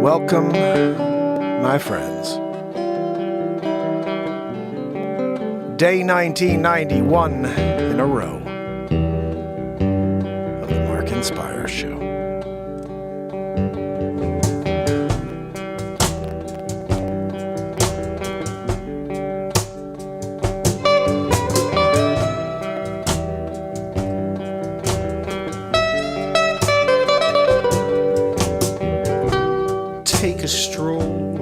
Welcome, my friends. Day 1991 in a row of the MarkinsPires show. Take a stroll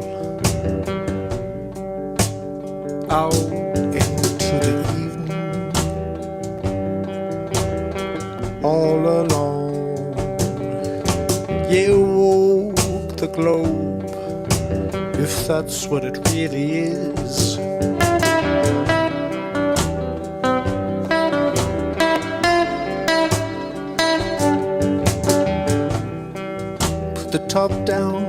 out into the evening, all alone. You walk the globe, if that's what it really is. Put the top down,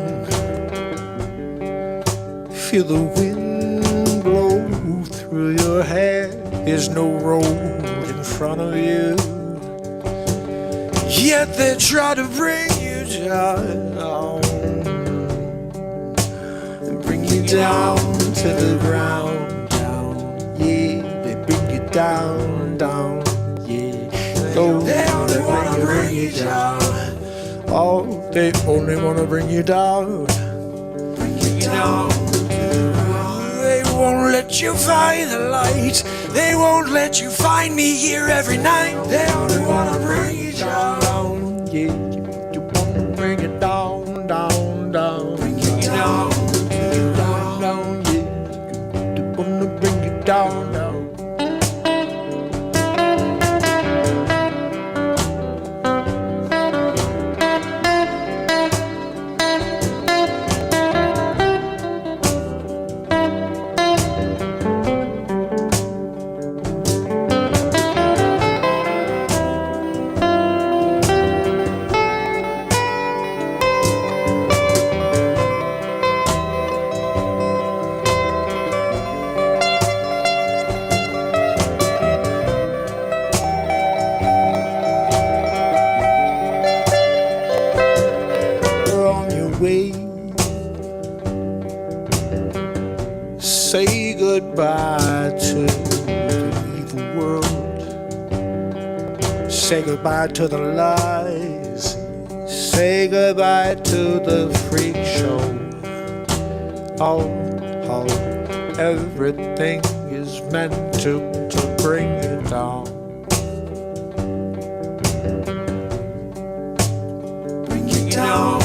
feel the wind blow through your hair. There's no road in front of you, yet they try to bring you down, and bring you down to the ground, down, yeah. They bring you down, down, yeah. They only wanna bring you down. Oh, they only wanna bring you down, bring you down. They won't let you find the light. They won't let you find me here every night. They only wanna bring you down. Yeah, you wanna bring it down, down, down. Bring you down, down, down, yeah. You wanna bring it down, down. Way. Say goodbye to the evil world. Say goodbye to the lies. Say goodbye to the freak show. Oh, everything is meant to bring you down. Bring you down.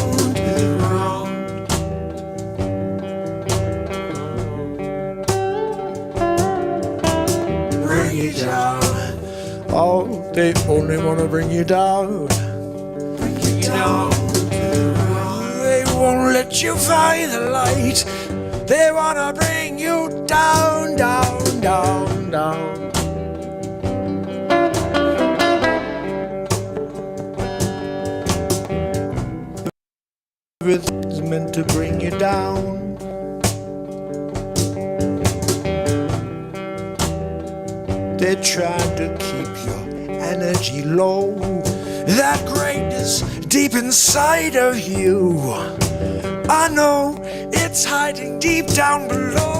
Oh, they only wanna bring you down, bring you down. They won't let you find the light. They wanna bring you down, down, down, down. Everything's meant to bring you down. They're trying to keep your energy low. That greatness deep inside of you, I know it's hiding deep down below.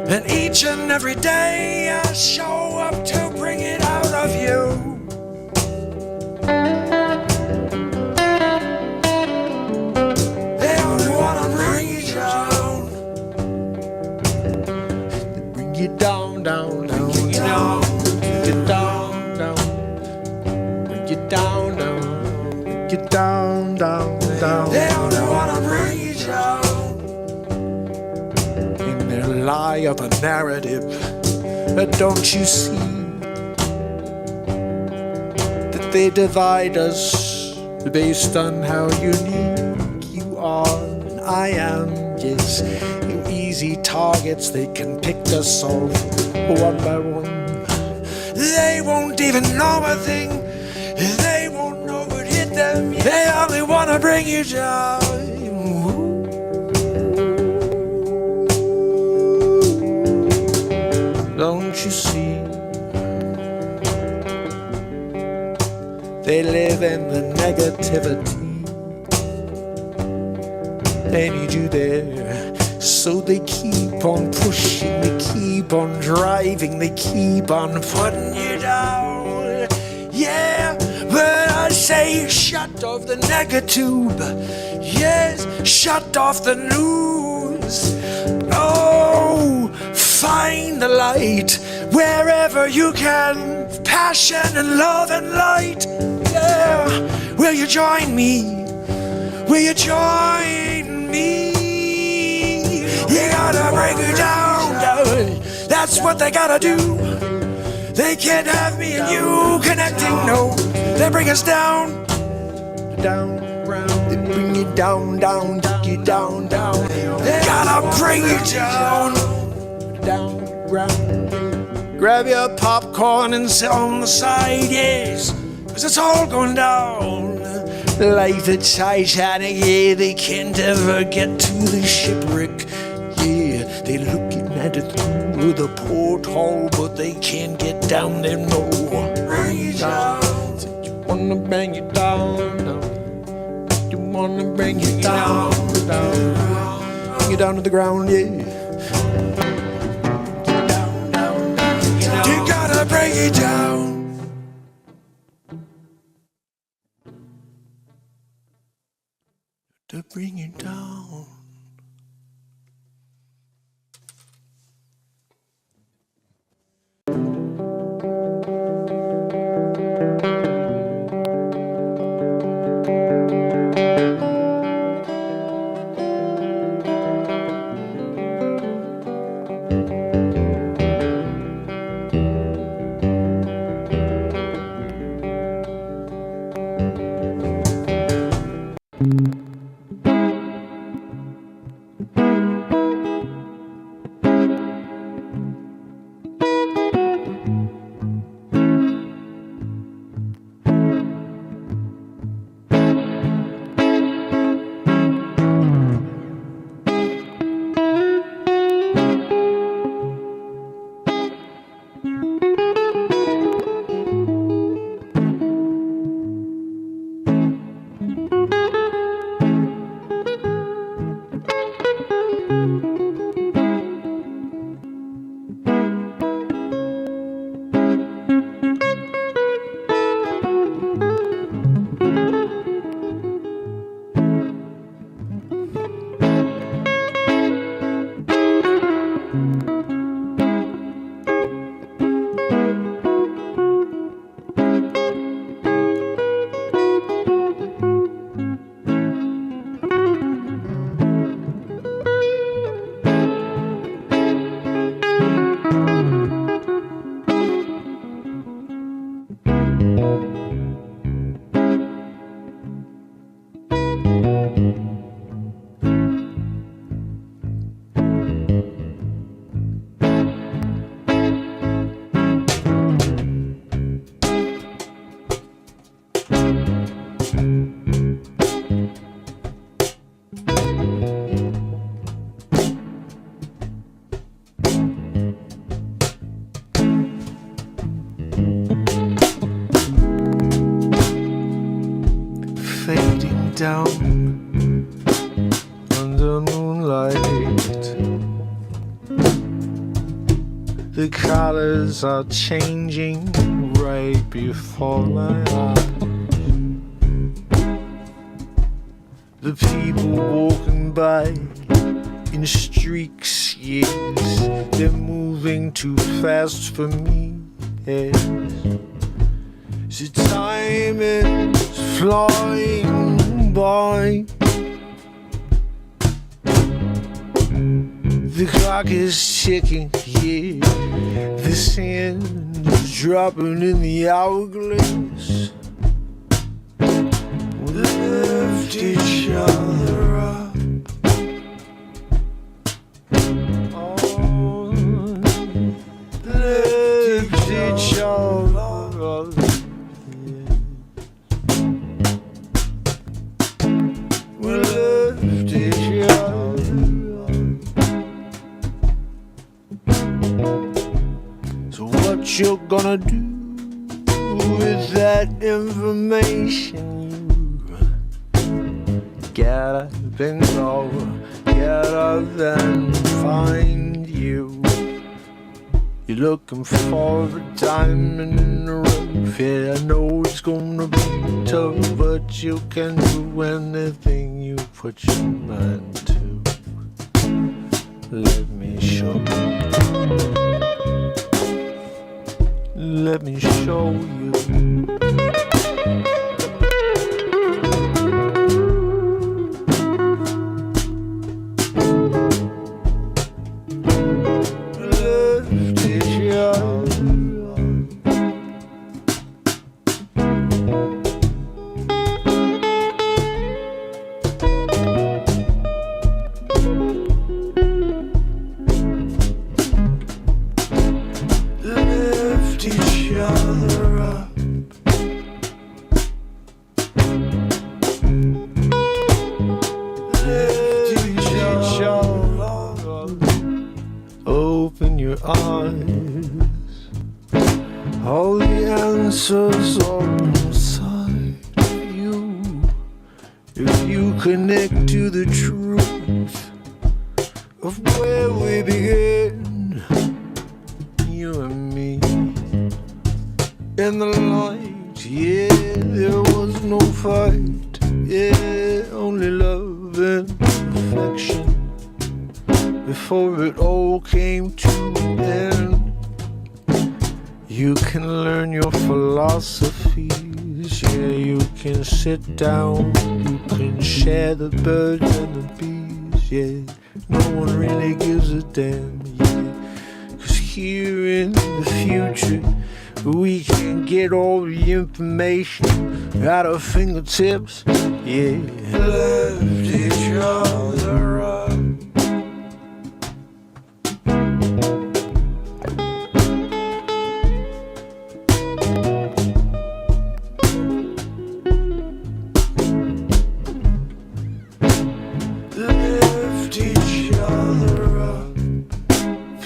And each and every day I show up to bring it out of you. They only wanna bring you down. You down, down, down, down, down, bring you down, down, bring you down, down, bring you down, down, down. They only wanna bring you down. In their lie of a narrative, don't you see that they divide us based on how unique you are and I am? Yes. Easy targets, they can pick us off one by one. They won't even know a thing. They won't know what hit them. They only wanna bring you down. Don't you see? They live in the negativity. They need you there, so they keep on pushing, they keep on driving, they keep on putting you down. Yeah, but I say shut off the negatube. Yes, shut off the news. Oh, find the light wherever you can. Passion and love and light. Yeah, will you join me? Will you join me? You gotta break it down, down. That's what they gotta do. They can't have me and you connecting, no. They bring us down, down, round. They bring you down, down, take you down, down. They gotta bring you down, down, round. Grab your popcorn and sit on the side, yes, 'cause it's all going down. Like the Titanic, yeah, they can't ever get to the shipwreck. Yeah, they're looking at it through the porthole, but they can't get down there, no. Bring you down. You wanna bring you down, down. You wanna bring you down, down. Bring you down to the ground, yeah. You gotta bring it down. To bring it down. Fading down under moonlight, the colors are changing right before my eyes. The people walking by in streaks, yes, they're moving too fast for me, yes. The time is flying by. The clock is ticking, yeah. The sand is dropping in the hourglass. We lift each other up. Oh, lift each other up. We lift each other up. So what you gonna do with that information you gotta bend over, gotta then find you. You're looking for a diamond in the rough. Yeah, I know it's gonna be tough, but you can do anything you put your mind to. Let me show you. Let me show you. Open your eyes. All the answers are inside you. If you connect to the truth of where we begin, you and me, in the light, yeah, there was no fight, yeah, only love and affection. Before it all came to an end, you can learn your philosophies. Yeah, you can sit down, you can share the birds and the bees. Yeah, no one really gives a damn. Yeah, 'cause here in the future, we can get all the information at our fingertips. Yeah, lift each other up.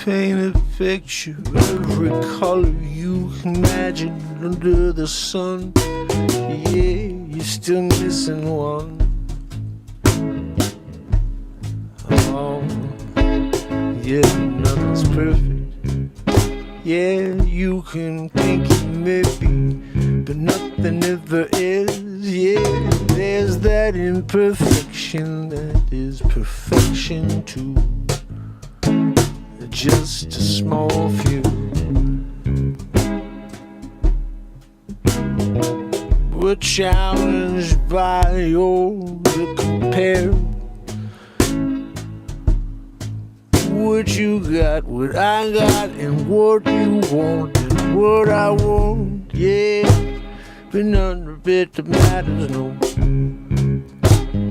Paint a picture, every color you can imagine under the sun. Yeah, you're still missing one. Oh, yeah, nothing's perfect. Yeah, you can think it may be, but nothing ever is. Yeah, there's that imperfection that is perfection too. Just a small few. We're challenged by all the compare. What you got, what I got, and what you want, and what I want. Yeah, but none of it that matters, no.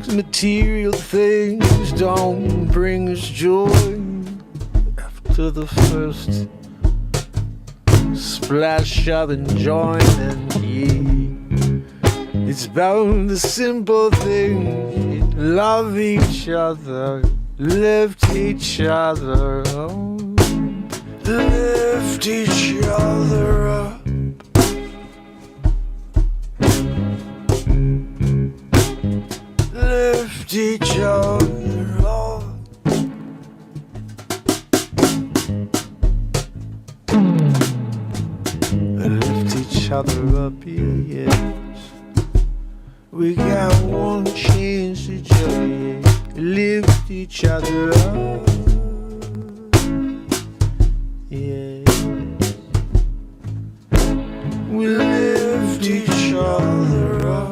'Cause material things don't bring us joy. To the first splash of enjoyment, yeah. It's about the simple things. Love each other, lift each other up, lift each other up. Lift each other up. Lift each other up, yeah, yes. We got one chance each other, yeah. Lift each other up, yeah. We lift each other up.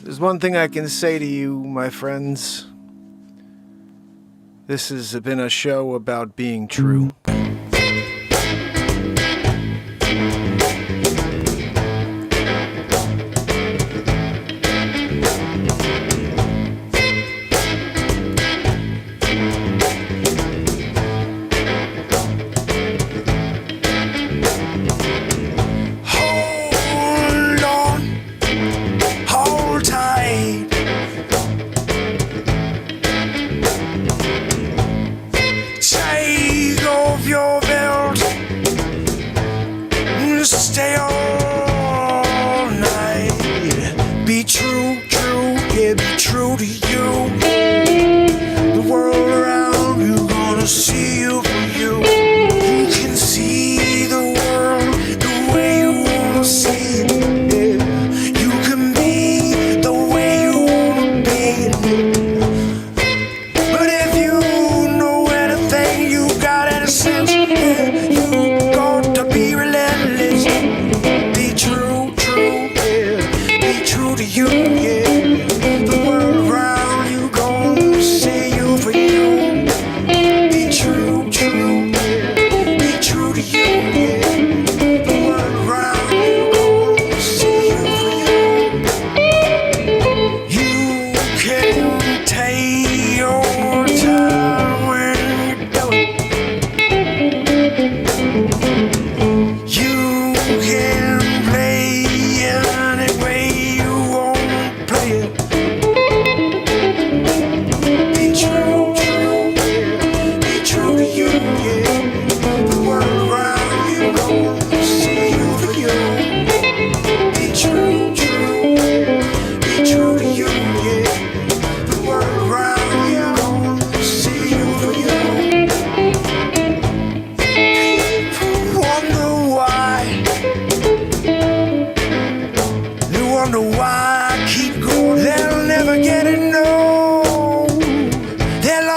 There's one thing I can say to you, my friends. This has been a show about being true.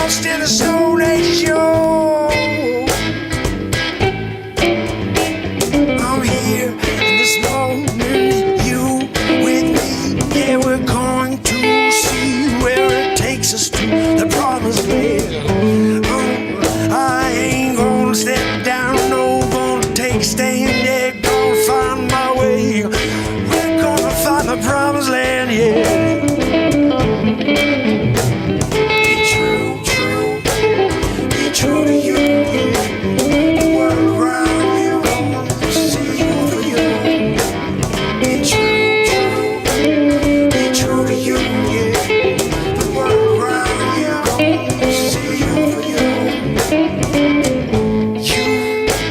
lost in the Stone Age, yo. I'm here in this moment, you with me. Yeah, we're going to see where it takes us to the promised land. I ain't gonna step down, no, gonna take stand, yeah, gonna find my way. We're gonna find the promised land, yeah. Be true to you, yeah. The world around you, gonna see you for you. Be true to you, yeah. The world around you, gonna see you for you. You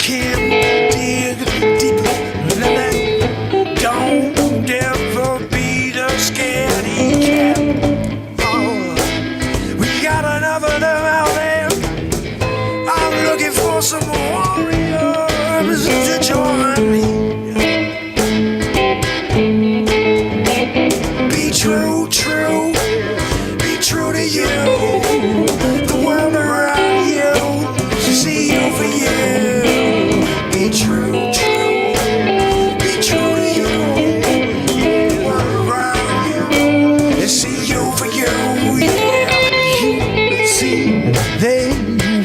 can dig deeper than that. Don't ever be the scaredy cat. We got enough of them out there. I'm looking for some warriors to join me. Be true, be true to you. The world around you, see you for you. Be true, be true to you. The world around you, they see you for you, yeah. You see, they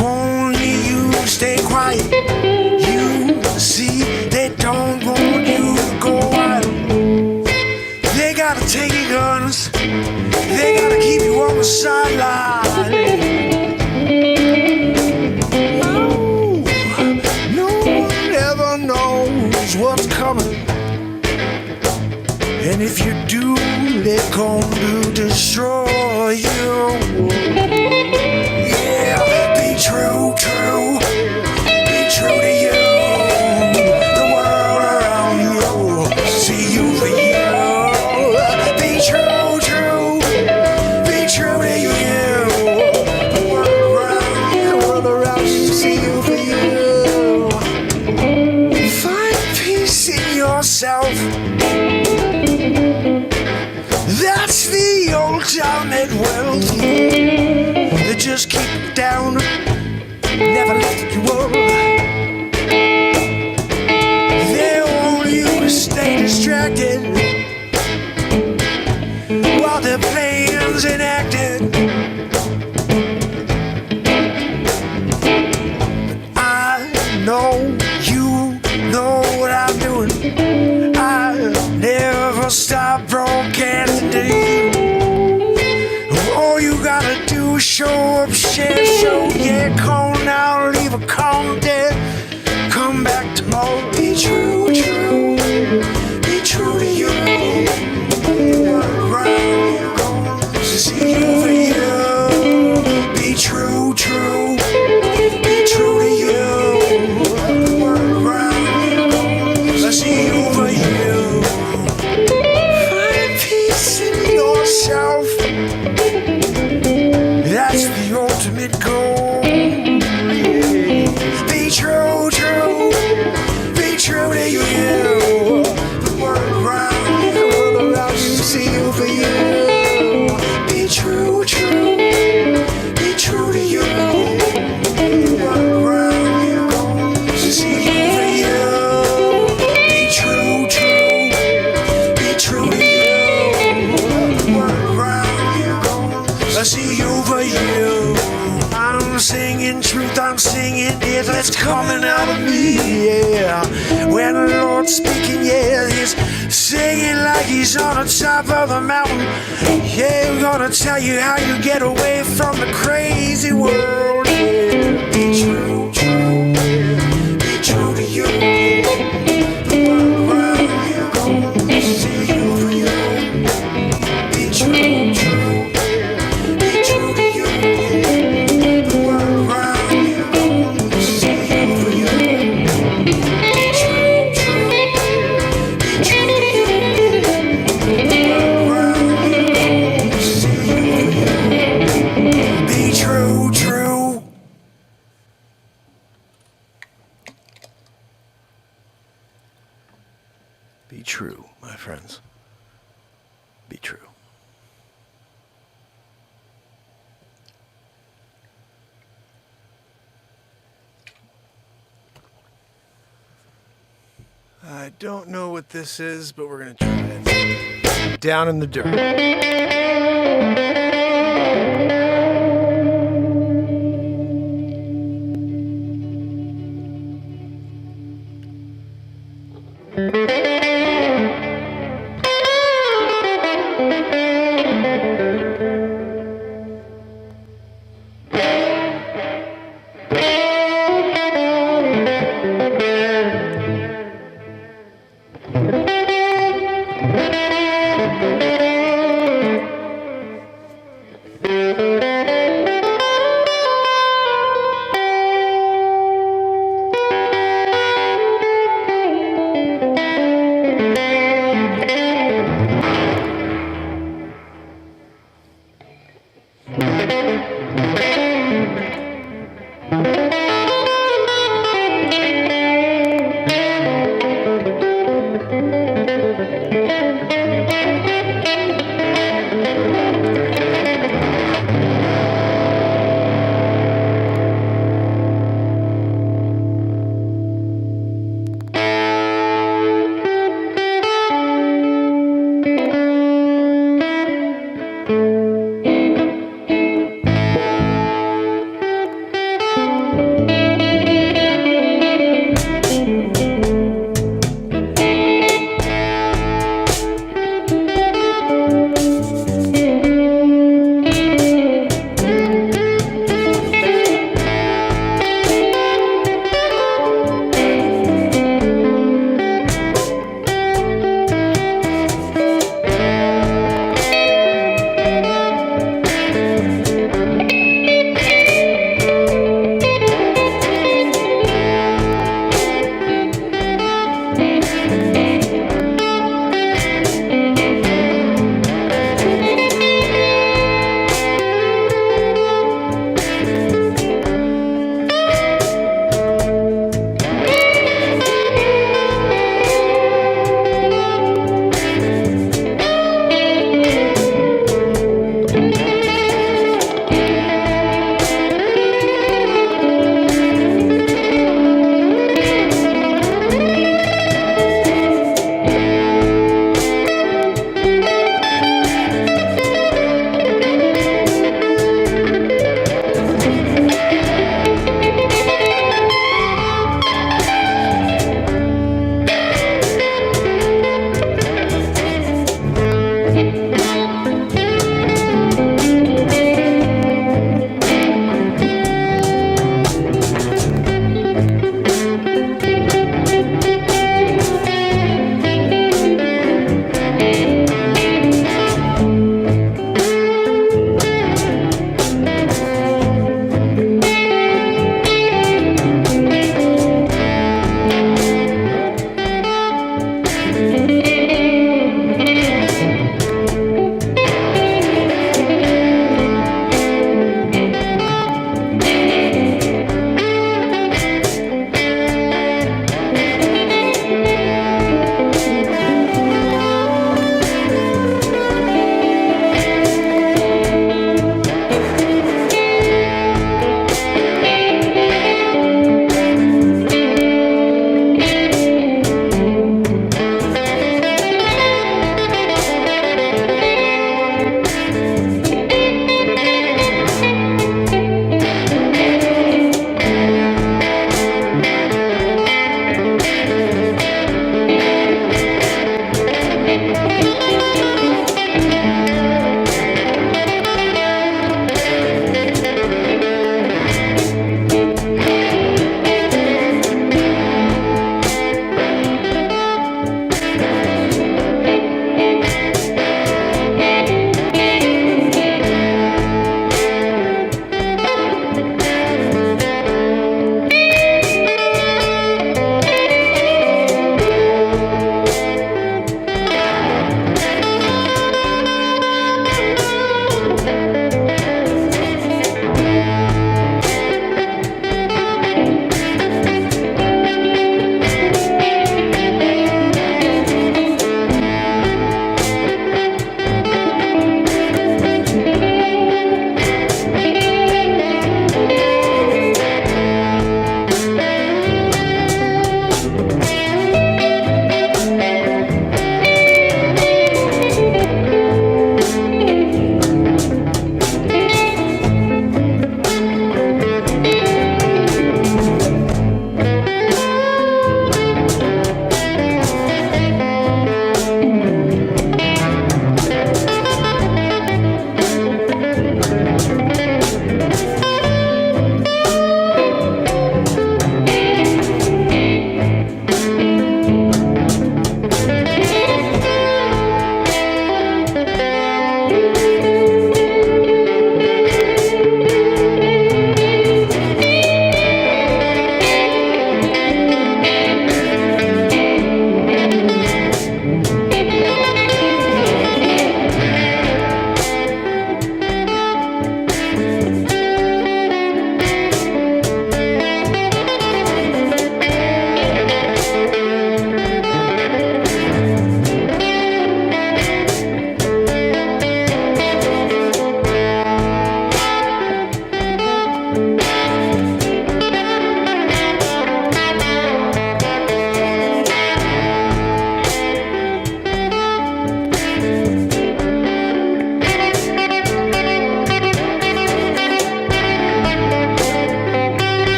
want you to stay quiet. You see, they don't want you to go wild. They gotta take your guns, they gotta keep you on the sideline. No one ever knows what's coming. And if you do, they're gonna destroy you. Yeah, be true, be true to you. The world around you, see you for you. Be true, be true to you. The world around you, see you for you. Find peace in yourself. That's the ultimate wealth. They just keep you down, never lift you up. They want you to stay distracted while their plans enacted. But I know you know what I'm doing. I never stop broadcasting to you. All you gotta do is show up, share, show, yeah. Call now, leave a comment, come back tomorrow. Be true, be true to you. Around you, gonna see you for you. Be true, be true to you. Around you, gonna see you for you. Find peace in yourself. That's the ultimate goal. Be true, be true to you. The world around you, see you for you. Be true, be true to you. The world around you, gonna see you for you. Be true, be true to you. The world around you, gonna see you for you. I'm singing truth, I'm singing it, it's coming out of me, yeah. When the Lord's speaking, yeah, he's singing like he's on the top of the mountain. Yeah, we're gonna tell you how you get away from the crazy world, yeah. Be true, be true to you. The world around you, gonna see you for you. Be true, be true to you. The world around you, gonna see you for you. Be true, be true to you. The world around you, gonna see you for you. Be true. Be true, my friends. Be true. I don't know what this is, but we're going to try it. Down in the dirt.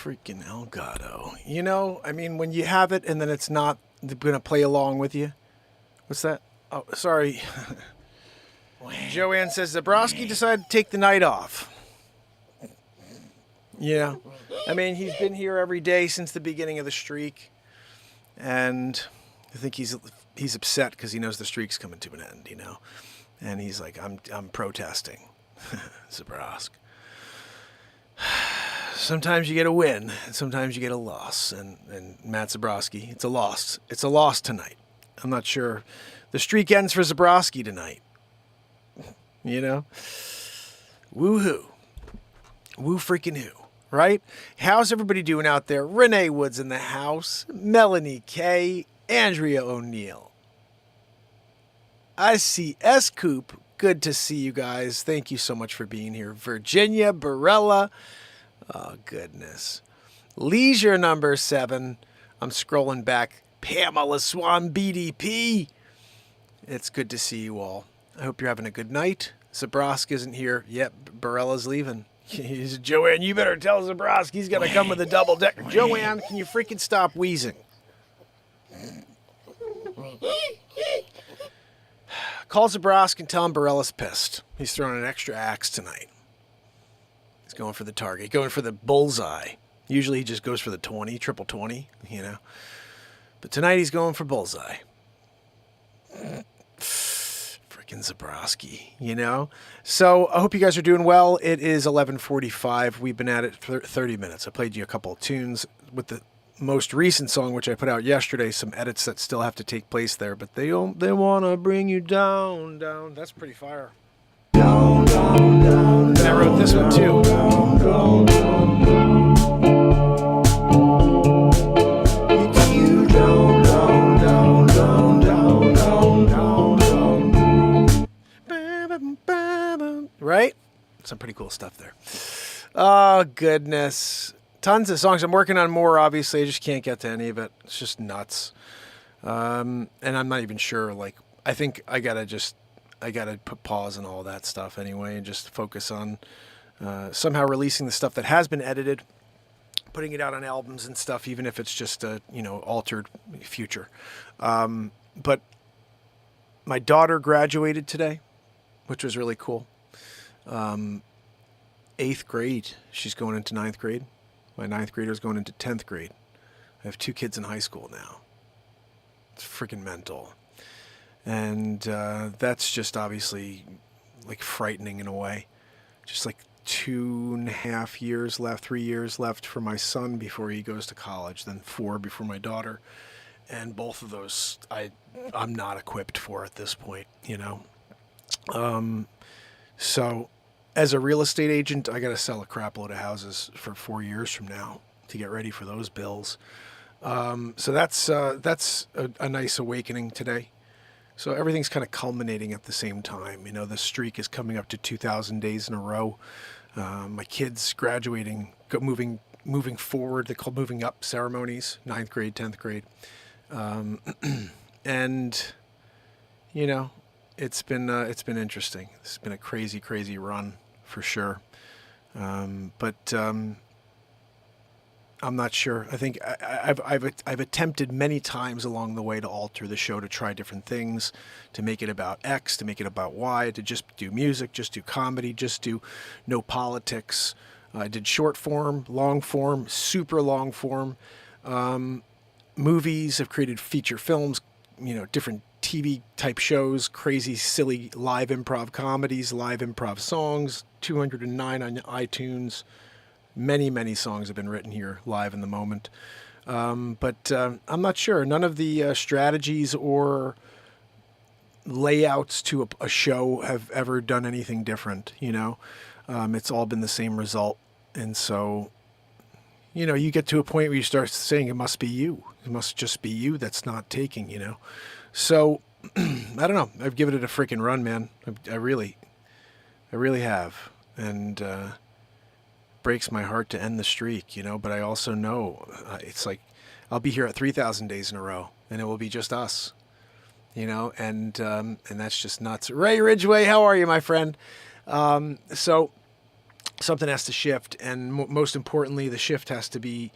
Freaking Elgato. You know, I mean, when you have it and then it's not going to play along with you. What's that? Oh, sorry. Joanne says Zabrowski decided to take the night off. Yeah. I mean, he's been here every day since the beginning of the streak. And I think he's upset because he knows the streak's coming to an end, you know. And he's like, I'm protesting. Zabrowski. Sometimes you get a win, and sometimes you get a loss. And Matt Zabrowski, it's a loss. It's a loss tonight. I'm not sure. The streak ends for Zabrowski tonight. You know? Woo-hoo. Woo freaking who, right? How's everybody doing out there? Renee Wood's in the house. Melanie K. Andrea O'Neill. I see S. Coop. Good to see you guys. Thank you so much for being here. Virginia Barella. Oh, goodness. Leisure number 7. I'm scrolling back. Pamela Swan BDP. It's good to see you all. I hope you're having a good night. Zabrowski isn't here. Yep, Barella's leaving. Joanne, you better tell Zabrowski he's going to come with a double decker. Joanne, can you freaking stop wheezing? Call Zabrowski and tell him Barella's pissed. He's throwing an extra axe tonight. He's going for the target, going for the bullseye. Usually he just goes for the 20, triple 20, you know. But tonight he's going for bullseye. Freaking Zabrowski, you know. So I hope you guys are doing well. It is 11:45. We've been at it for 30 minutes. I played you a couple of tunes with the most recent song, which I put out yesterday. Some edits that still have to take place there, but they want to bring you down, down. That's pretty fire. Down, down, down, and I wrote this one too. Down, down, down, it's you down, down, down, down, down, down, down, down. Right? Some pretty cool stuff there. Oh, goodness. Tons of songs. I'm working on more, obviously. I just can't get to any of it. It's just nuts. And I'm not even sure. Like, I think I got to put pause on all that stuff anyway and just focus on somehow releasing the stuff that has been edited, putting it out on albums and stuff, even if it's just a, altered future. But my daughter graduated today, which was really cool. 8th grade. She's going into 9th grade. My 9th grader's going into 10th grade. I have 2 kids in high school now. It's freaking mental. And that's just obviously like frightening in a way. Just like 2.5 years left, 3 years left for my son before he goes to college, then 4 before my daughter. And both of those I'm not equipped for at this point, So as a real estate agent, I got to sell a crap load of houses for 4 years from now to get ready for those bills. So that's a nice awakening today. So everything's kind of culminating at the same time. The streak is coming up to 2,000 days in a row. My kids graduating, moving forward. They call moving up ceremonies, 9th grade, 10th grade. And, it's been interesting. It's been a crazy, crazy run for sure. But I'm not sure. I think I've attempted many times along the way to alter the show, to try different things, to make it about X, to make it about Y, to just do music, just do comedy, just do no politics. I did short form, long form, super long form, movies. I've created feature films, different TV type shows, crazy, silly live improv comedies, live improv songs, 209 on iTunes. Many, many songs have been written here live in the moment. But I'm not sure. None of the strategies or layouts to a show have ever done anything different, It's all been the same result. And so, you get to a point where you start saying it must be you. It must just be you that's not taking, So, I don't know. I've given it a freaking run, man. I really have. And breaks my heart to end the streak, but I also know it's like I'll be here at 3,000 days in a row, and it will be just us, and that's just nuts. Ray Ridgway, how are you, my friend? So something has to shift, and most importantly, the shift has to be,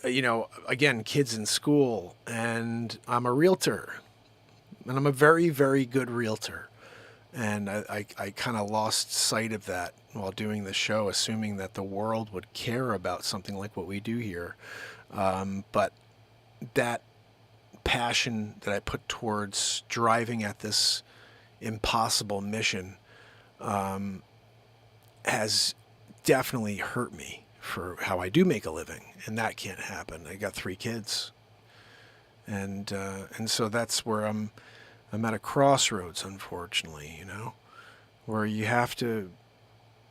again, kids in school, and I'm a realtor, and I'm a very, very good realtor. And I kind of lost sight of that while doing the show, assuming that the world would care about something like what we do here. But that passion that I put towards driving at this impossible mission has definitely hurt me for how I do make a living. And that can't happen. I got 3 kids. And so that's where I'm at a crossroads, unfortunately, where you have to,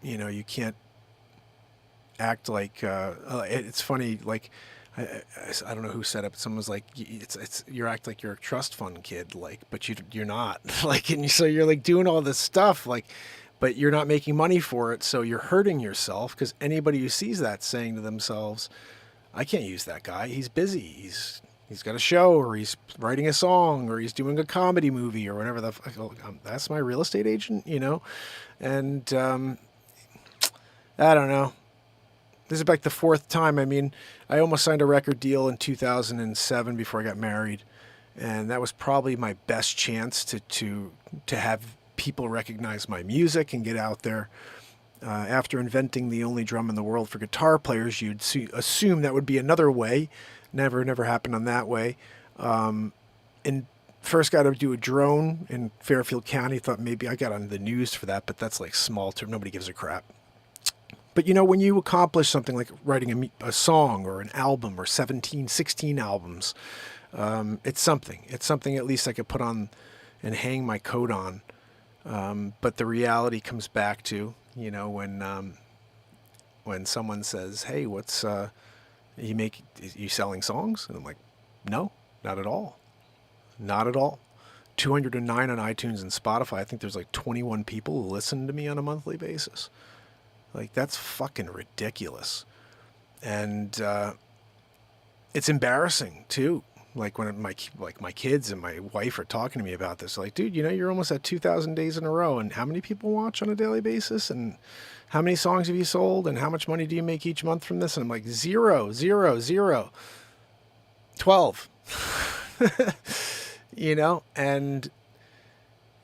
you can't act like, it's funny, like, I don't know who said it, but someone was like, you act like you're a trust fund kid, like, but you're not, like, and so you're like doing all this stuff, like, but you're not making money for it, so you're hurting yourself, because anybody who sees that saying to themselves, I can't use that guy, he's busy, He's got a show, or he's writing a song, or he's doing a comedy movie, or whatever the fuck. That's my real estate agent, And I don't know. This is like the 4th time. I mean, I almost signed a record deal in 2007 before I got married, and that was probably my best chance to have people recognize my music and get out there. After inventing the only drum in the world for guitar players, you'd assume that would be another way. Never happened on that way. And first got to do a drone in Fairfield County. Thought maybe I got on the news for that, but that's like small term. Nobody gives a crap. But when you accomplish something like writing a song or an album or 16 albums, it's something. It's something at least I could put on and hang my coat on. But the reality comes back to, when someone says, hey, what's... you selling songs? And I'm like, no, not at all. Not at all. 209 on iTunes and Spotify. I think there's like 21 people who listen to me on a monthly basis. Like, that's fucking ridiculous. And it's embarrassing too. Like when my kids and my wife are talking to me about this, like, dude, you're almost at 2,000 days in a row, and how many people watch on a daily basis, and how many songs have you sold, and how much money do you make each month from this? And I'm like, 0, 0, 0, 12, and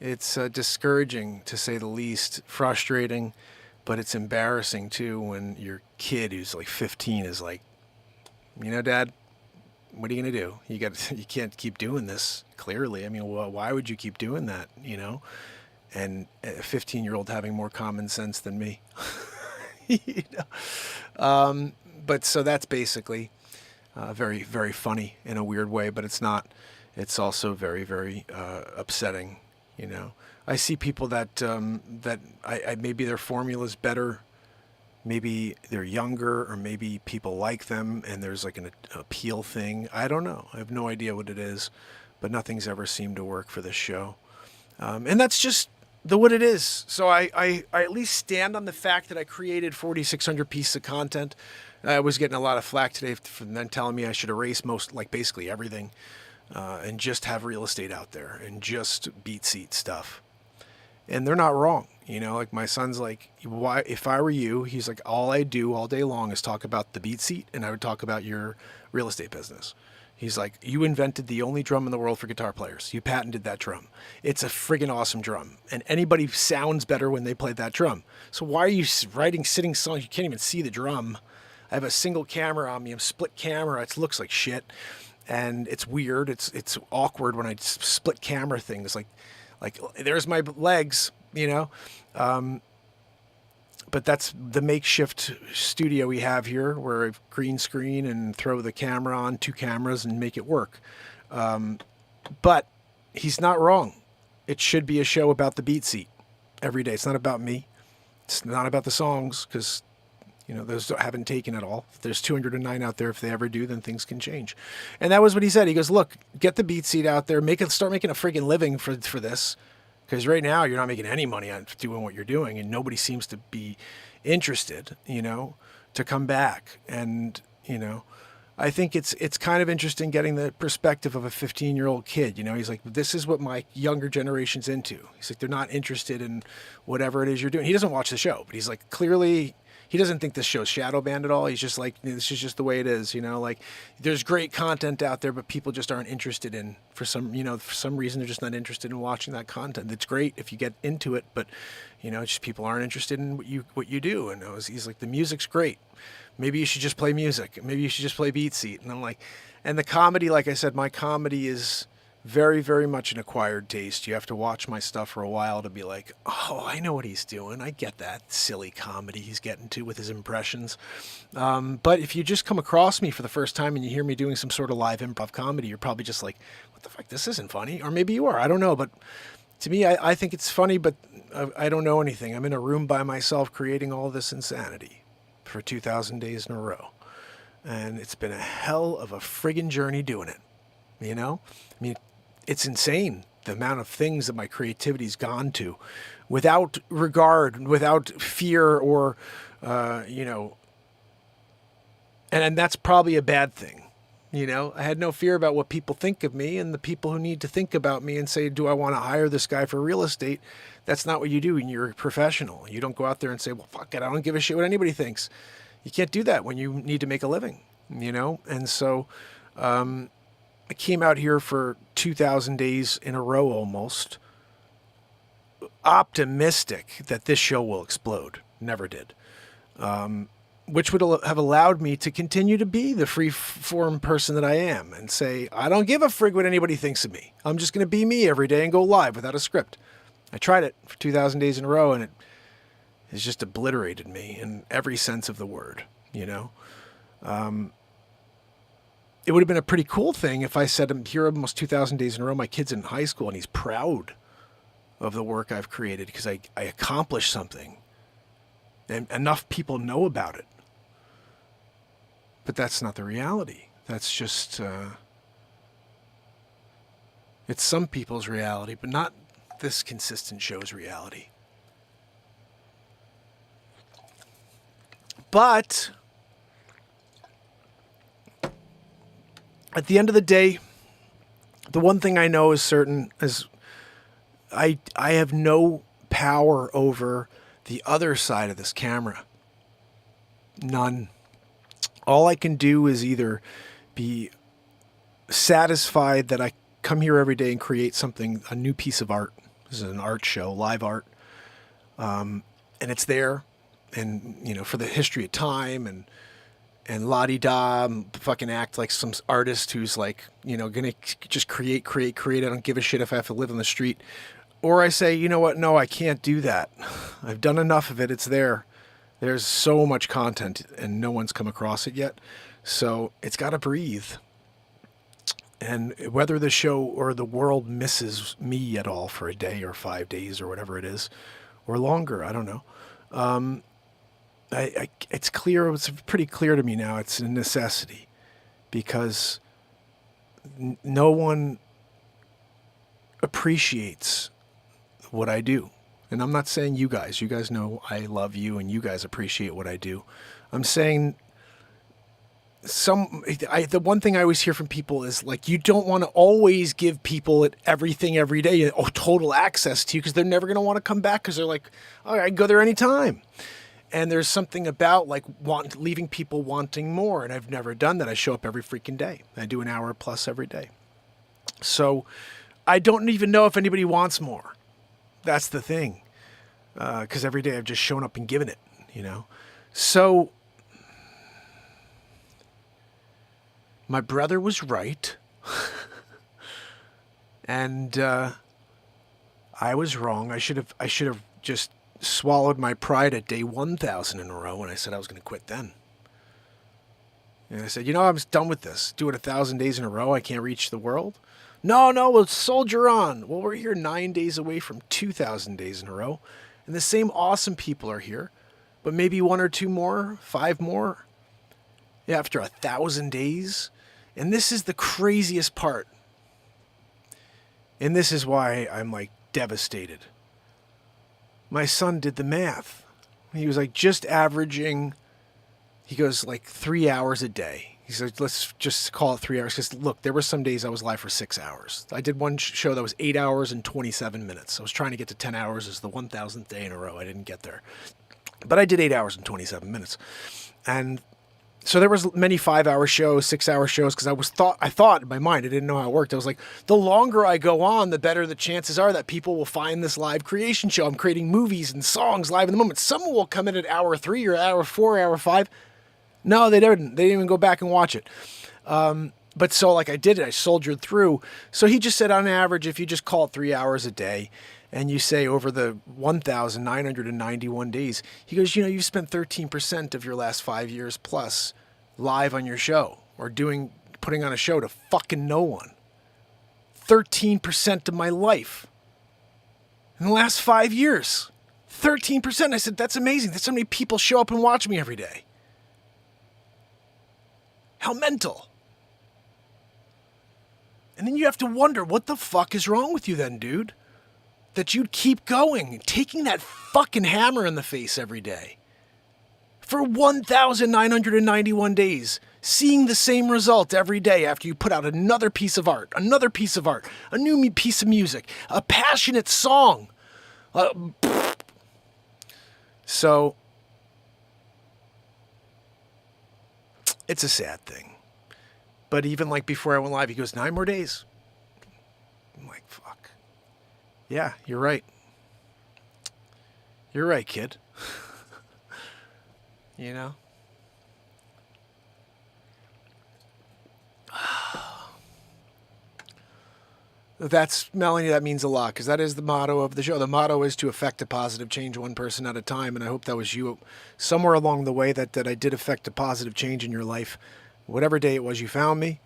it's discouraging to say the least, frustrating, but it's embarrassing too when your kid who's like 15 is like, Dad, what are you going to do? You can't keep doing this, clearly. I mean, well, why would you keep doing that, And a 15-year-old having more common sense than me. But so that's basically very, very funny in a weird way, but it's not. It's also very, very upsetting, You know, I see people that I maybe their formula's better, maybe they're younger, or maybe people like them and there's like an appeal thing. I don't know. I have no idea what it is, but nothing's ever seemed to work for this show. And that's just what it is. So I at least stand on the fact that I created 4,600 pieces of content. I was getting a lot of flack today from them telling me I should erase basically everything, and just have real estate out there and just beat seat stuff. And they're not wrong. You know, like my son's like, why, if I were you, he's like, all I do all day long is talk about the beat seat, and I would talk about your real estate business. He's like, you invented the only drum in the world for guitar players. You patented that drum. It's a friggin' awesome drum. And anybody sounds better when they play that drum. So why are you writing sitting songs? You can't even see the drum. I have a single camera on me. I'm split camera. It looks like shit. And it's weird. It's awkward when I split camera things. Like there's my legs, you know. But that's the makeshift studio we have here, where I green screen and throw the camera on, 2 cameras, and make it work. But he's not wrong. It should be a show about the beat seat every day. It's not about me. It's not about the songs, because, you know, those haven't taken at all. If there's 209 out there, if they ever do, then things can change. And that was what he said. He goes, look, get the beat seat out there, start making a friggin' living for this. Because right now you're not making any money on doing what you're doing, and nobody seems to be interested, you know, to come back. And, you know, I think it's kind of interesting getting the perspective of a 15-year-old kid. You know, he's like, this is what my younger generation's into. He's like, they're not interested in whatever it is you're doing. He doesn't watch the show, but he's like, clearly he doesn't think this show's shadow banned at all. He's just like, this is just the way it is, you know, like there's great content out there, but people just aren't interested in, for some reason, they're just not interested in watching that content. It's great if you get into it, but, you know, just people aren't interested in what you do. And he's like, the music's great. Maybe you should just play music. Maybe you should just play beat seat. And I'm like, and the comedy, like I said, my comedy is very, very much an acquired taste. You have to watch my stuff for a while to be like, oh, I know what he's doing. I get that silly comedy he's getting to with his impressions. But if you just come across me for the first time and you hear me doing some sort of live improv comedy, you're probably just like, what the fuck, this isn't funny. Or maybe you are, I don't know. But to me, I think it's funny, but I don't know anything. I'm in a room by myself creating all this insanity for 2,000 days in a row. And it's been a hell of a friggin' journey doing it. You know? I mean, it's insane the amount of things that my creativity's gone to without regard, without fear, or, you know, and that's probably a bad thing. You know, I had no fear about what people think of me, and the people who need to think about me and say, do I want to hire this guy for real estate? That's not what you do when you're a professional. You don't go out there and say, well, fuck it, I don't give a shit what anybody thinks. You can't do that when you need to make a living, you know? And so, I came out here for 2,000 days in a row almost, optimistic that this show will explode. Never did. Which would have allowed me to continue to be the free-form person that I am and say, I don't give a frig what anybody thinks of me. I'm just going to be me every day and go live without a script. I tried it for 2,000 days in a row, and it has just obliterated me in every sense of the word, you know? It would have been a pretty cool thing if I said, I'm here almost 2,000 days in a row. My kid's in high school, and he's proud of the work I've created because I accomplished something. And enough people know about it. But that's not the reality. That's just, it's some people's reality, but not this consistent show's reality. But at the end of the day, the one thing I know is certain is I have no power over the other side of this camera. None. All I can do is either be satisfied that I come here every day and create something, a new piece of art. This is an art show, live art. And it's there. And, you know, for the history of time and la-di-da, fucking act like some artist who's like, you know, gonna just create. I don't give a shit if I have to live on the street. Or I say, you know what? No, I can't do that. I've done enough of it. It's there. There's so much content and no one's come across it yet. So it's got to breathe. And whether the show or the world misses me at all for a day or 5 days or whatever it is, or longer, I don't know. It's clear. It's pretty clear to me now. It's a necessity because no one appreciates what I do. And I'm not saying you guys. You guys know I love you and you guys appreciate what I do. I'm saying the one thing I always hear from people is like, you don't want to always give people everything every day, total access to you, because they're never going to want to come back because they're like, oh, I can go there anytime. And there's something about like leaving people wanting more. And I've never done that. I show up every freaking day. I do an hour plus every day. So I don't even know if anybody wants more. That's the thing. Because every day I've just shown up and given it, So my brother was right. And I was wrong. I should have just swallowed my pride at day 1,000 in a row when I said I was going to quit then. And I said, I'm done with this. Do it 1,000 days in a row. I can't reach the world. No, we'll soldier on. Well, we're here 9 days away from 2,000 days in a row. And the same awesome people are here, but maybe 1 or 2 more, 5 more. Yeah, after 1,000 days. And this is the craziest part. And this is why I'm like devastated. My son did the math. He was like just averaging, he goes like 3 hours a day. He said, let's just call it 3 hours. Because look, there were some days I was live for 6 hours. I did one show that was 8 hours and 27 minutes. I was trying to get to 10 hours as the 1,000th day in a row. I didn't get there. But I did 8 hours and 27 minutes. And so there was many 5-hour shows, 6-hour shows, because I thought in my mind, I didn't know how it worked. I was like, the longer I go on, the better the chances are that people will find this live creation show. I'm creating movies and songs live in the moment. Someone will come in at hour 3 or hour 4, hour 5. No, they didn't. They didn't even go back and watch it. But so like I did it, I soldiered through. So he just said on average, if you just call it 3 hours a day, and you say over the 1,991 days, he goes, you've spent 13% of your last 5 years plus live on your show or putting on a show to fucking no one. 13% of my life in the last 5 years. 13%. I said, that's amazing. That's how many people show up and watch me every day. How mental. And then you have to wonder, what the fuck is wrong with you then, dude? That you'd keep going, taking that fucking hammer in the face every day. For 1,991 days, seeing the same result every day after you put out another piece of art, a new piece of music, a passionate song. So, it's a sad thing. But even like before I went live, he goes, 9 more days. I'm like, fuck. Yeah, you're right. You're right, kid. That's, Melanie, that means a lot, because that is the motto of the show. The motto is to affect a positive change one person at a time, and I hope that was you somewhere along the way that I did affect a positive change in your life. Whatever day it was you found me,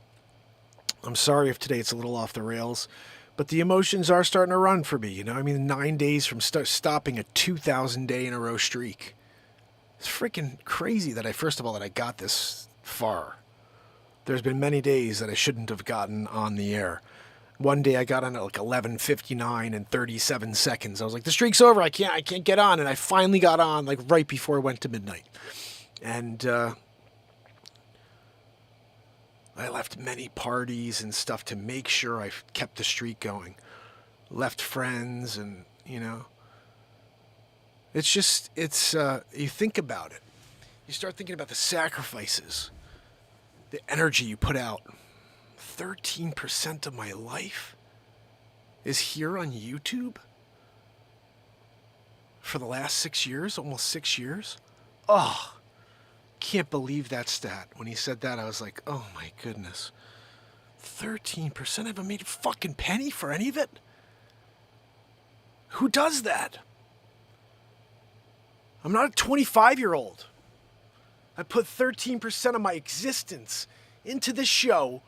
I'm sorry if today it's a little off the rails, but the emotions are starting to run for me, 9 days from stopping a 2,000 day in a row streak. It's freaking crazy that I got this far. There's been many days that I shouldn't have gotten on the air. One day I got on at like 11:59 and 37 seconds. I was like, the streak's over. I can't get on. And I finally got on like right before it went to midnight. And I left many parties and stuff to make sure I kept the streak going. Left friends and, it's just, you think about it. You start thinking about the sacrifices, the energy you put out. 13% of my life is here on YouTube for the last 6 years, almost 6 years. Oh, can't believe that stat. When he said that, I was like, oh my goodness. 13%? I haven't made a fucking penny for any of it? Who does that? I'm not a 25-year-old. I put 13% of my existence into this show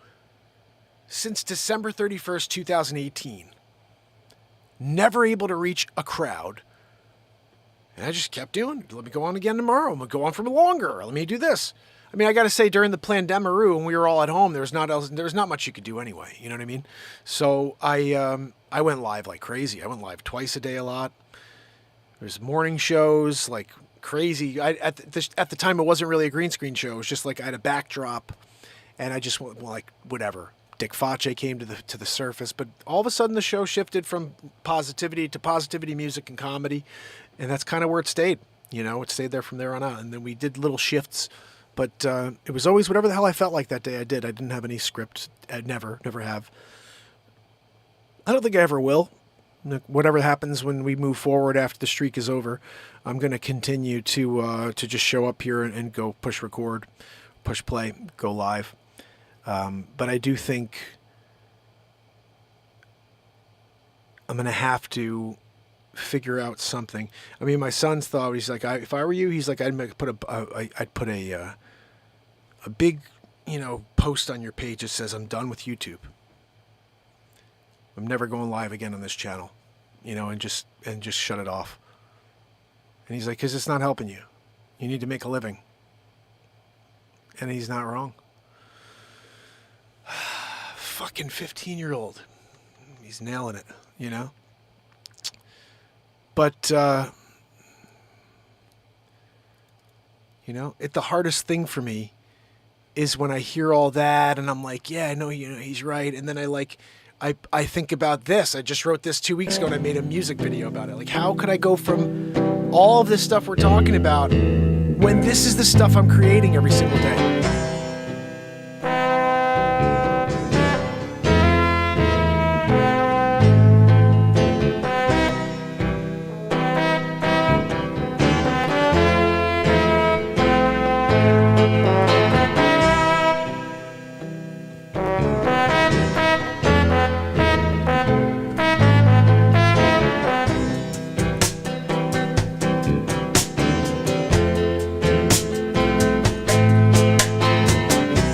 since December 31st, 2018. Never able to reach a crowd. And I just kept doing it. Let me go on again tomorrow. I'm going to go on for longer. Let me do this. I mean, I got to say, during the pandemic, when we were all at home, there was not much you could do anyway. You know what I mean? So I went live like crazy. I went live twice a day a lot. There's morning shows like crazy. At the time, it wasn't really a green screen show. It was just like I had a backdrop, and I just went like whatever. Dick Face came to the surface, but all of a sudden the show shifted from positivity to positivity music and comedy, and that's kind of where it stayed. You know, it stayed there from there on out. And then we did little shifts, but it was always whatever the hell I felt like that day. I did. I didn't have any script. I never have. I don't think I ever will. Whatever happens when we move forward after the streak is over, I'm going to continue to just show up here and go push record, push play, go live. But I do think I'm going to have to figure out something. I mean, my son's thought, he's like, if I were you, he's like, I'd put a big, post on your page that says, I'm done with YouTube. I'm never going live again on this channel, and just shut it off. And he's like, because it's not helping you. You need to make a living. And he's not wrong. Fucking 15-year-old. He's nailing it, But, the hardest thing for me is when I hear all that and I'm like, yeah, I know, he's right. And then I think about this. I just wrote this 2 weeks ago and I made a music video about it. Like, how could I go from all of this stuff we're talking about when this is the stuff I'm creating every single day?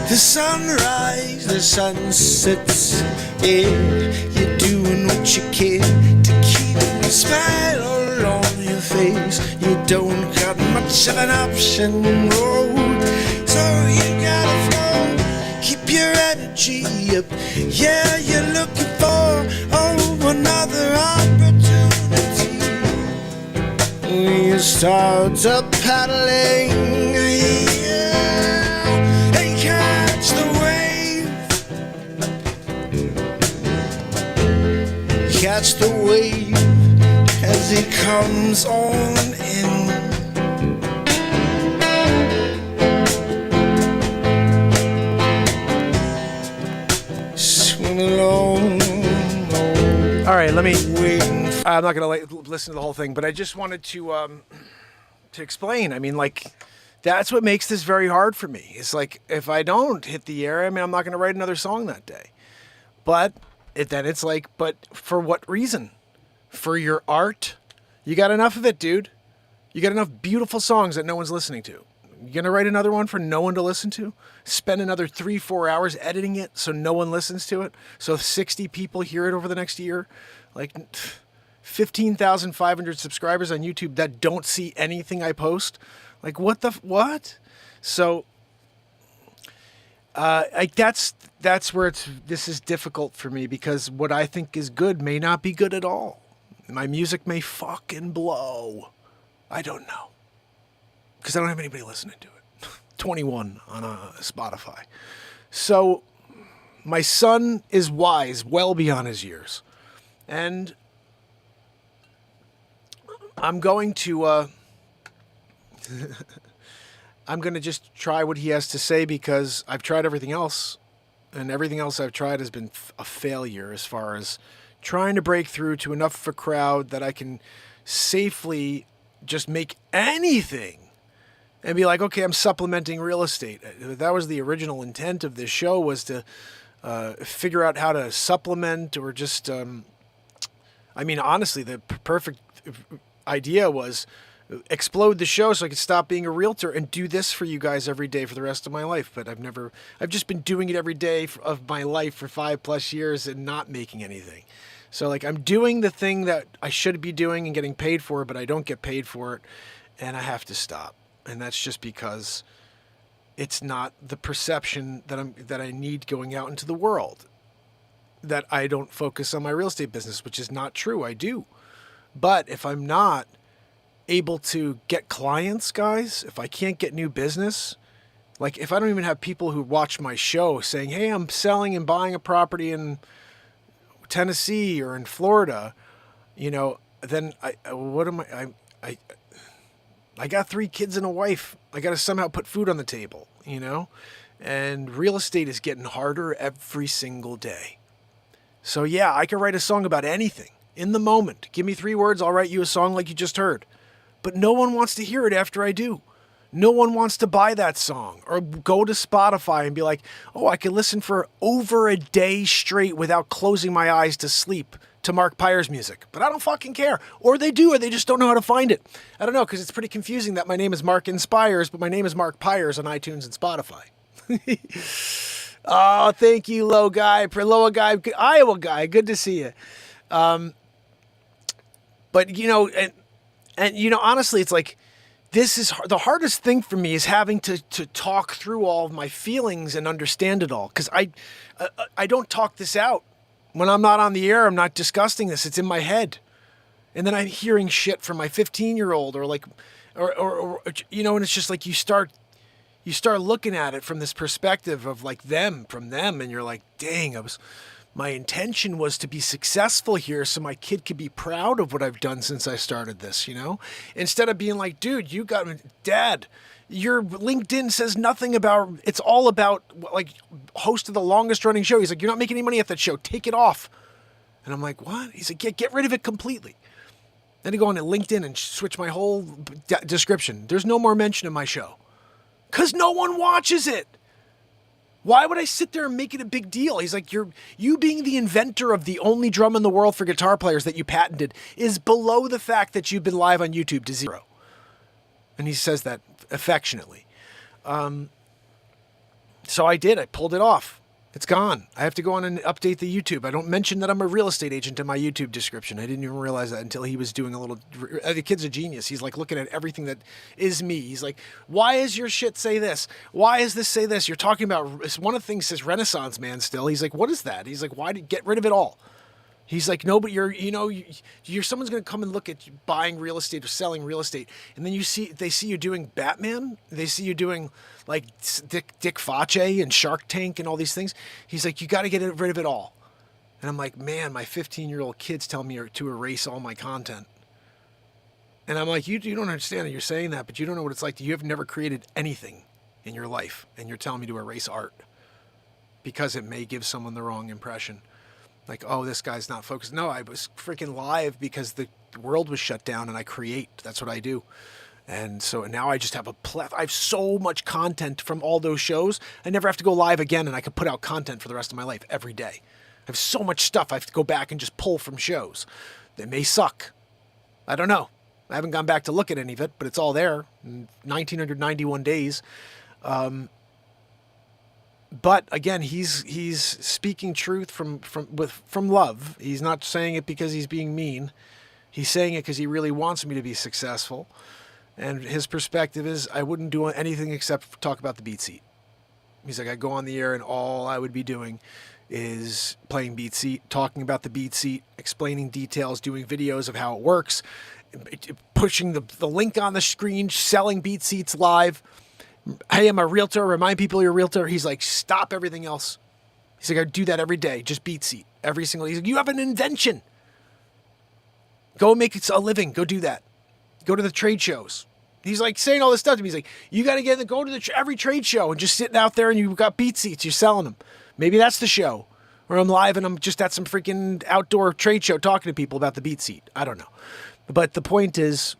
The sunrise, the sunsets, yeah, you're doing what you can to keep a smile all on your face. You don't got much of an option, road, so you gotta flow, keep your energy up. Yeah, you're looking for, another opportunity. When you start up paddling, catch the wave as it comes on in. Swim along. All right, I'm not going to listen to the whole thing, but I just wanted to explain. I mean, that's what makes this very hard for me. It's like, if I don't hit the air, I'm not going to write another song that day. But it's like, but for what reason? For your art? You got enough of it, dude. You got enough beautiful songs that no one's listening to. You gonna write another one for no one to listen to? Spend another 3-4 hours editing it so no one listens to it? So 60 people hear it over the next year? Like 15,500 subscribers on YouTube that don't see anything I post? Like, what? So that's where this is difficult for me, because what I think is good may not be good at all. My music may fucking blow. I don't know, because I don't have anybody listening to it. 21 on Spotify. So my son is wise, well beyond his years, and I'm going to I'm going to just try what he has to say, because I've tried everything else, and everything else I've tried has been a failure as far as trying to break through to enough of a crowd that I can safely just make anything and be like, okay, I'm supplementing real estate. That was the original intent of this show, was to figure out how to supplement, or just, honestly, the perfect idea was explode the show so I could stop being a realtor and do this for you guys every day for the rest of my life. But I've just been doing it every day of my life for 5+ years and not making anything. So like I'm doing the thing that I should be doing and getting paid for, but I don't get paid for it, and I have to stop. And that's just because it's not the perception that I need going out into the world. That I don't focus on my real estate business, which is not true. I do. But if I'm not able to get clients, guys, if I can't get new business, like if I don't even have people who watch my show saying, hey, I'm selling and buying a property in Tennessee or in Florida, then I got 3 kids and a wife. I got to somehow put food on the table, and real estate is getting harder every single day. So yeah, I can write a song about anything in the moment. Give me 3 words, I'll write you a song like you just heard. But no one wants to hear it after I do. No one wants to buy that song or go to Spotify and be like, oh, I can listen for over a day straight without closing my eyes to sleep to MarkinsPires music. But I don't fucking care. Or they do, or they just don't know how to find it. I don't know, because it's pretty confusing that my name is MarkinsPires, but my name is MarkinsPires on iTunes and Spotify. Oh, thank you, Iowa guy. Good to see you. But, honestly, it's like, this is the hardest thing for me is having to talk through all of my feelings and understand it all. Because I don't talk this out. When I'm not on the air, I'm not discussing this. It's in my head. And then I'm hearing shit from my 15-year-old or and it's just like you start looking at it from this perspective of like from them. And you're like, dang, my intention was to be successful here so my kid could be proud of what I've done since I started this, Instead of being like, dude, Dad, your LinkedIn says nothing about, it's all about like host of the longest running show. He's like, you're not making any money off that show. Take it off. And I'm like, what? He's like, get rid of it completely. Then I go on to LinkedIn and switch my whole description. There's no more mention of my show because no one watches it. Why would I sit there and make it a big deal? He's like, you being the inventor of the only drum in the world for guitar players that you patented is below the fact that you've been live on YouTube to 0. And he says that affectionately. So I did. I pulled it off. It's gone. I have to go on and update the YouTube. I don't mention that I'm a real estate agent in my YouTube description. I didn't even realize that until he was doing a little... The kid's a genius. He's like looking at everything that is me. He's like, why is your shit say this? Why is this say this? You're talking about... One of the things says Renaissance Man still. He's like, what is that? He's like, why did get rid of it all? He's like, no, but you're someone's going to come and look at you buying real estate or selling real estate. And then they see you doing Batman. They see you doing like Dick Facce and Shark Tank and all these things. He's like, you got to get rid of it all. And I'm like, man, my 15-year-old kid's telling me to erase all my content. And I'm like, you don't understand it. You're saying that, but you don't know what it's like. You have never created anything in your life. And you're telling me to erase art because it may give someone the wrong impression. Like, oh, this guy's not focused. No, I was freaking live because the world was shut down and I create. That's what I do. And so now I just have I have so much content from all those shows. I never have to go live again and I can put out content for the rest of my life every day. I have so much stuff I have to go back and just pull from shows. They may suck. I don't know. I haven't gone back to look at any of it, but it's all there. 1,991 days. But again, he's speaking truth from love. He's not saying it because he's being mean. He's saying it because he really wants me to be successful. And his perspective is, I wouldn't do anything except talk about the beat seat. He's like, I go on the air and all I would be doing is playing beat seat, talking about the beat seat, explaining details, doing videos of how it works, pushing the link on the screen, selling beat seats live. Hey, I'm a realtor. Remind people you're a realtor. He's like, stop everything else. He's like, I do that every day. Just beat seat. Every single... He's like, you have an invention. Go make it a living. Go do that. Go to the trade shows. He's like saying all this stuff to me. He's like, you got to go to every trade show and just sitting out there and you've got beat seats. You're selling them. Maybe that's the show. Or I'm live and I'm just at some freaking outdoor trade show talking to people about the beat seat. I don't know. But the point is,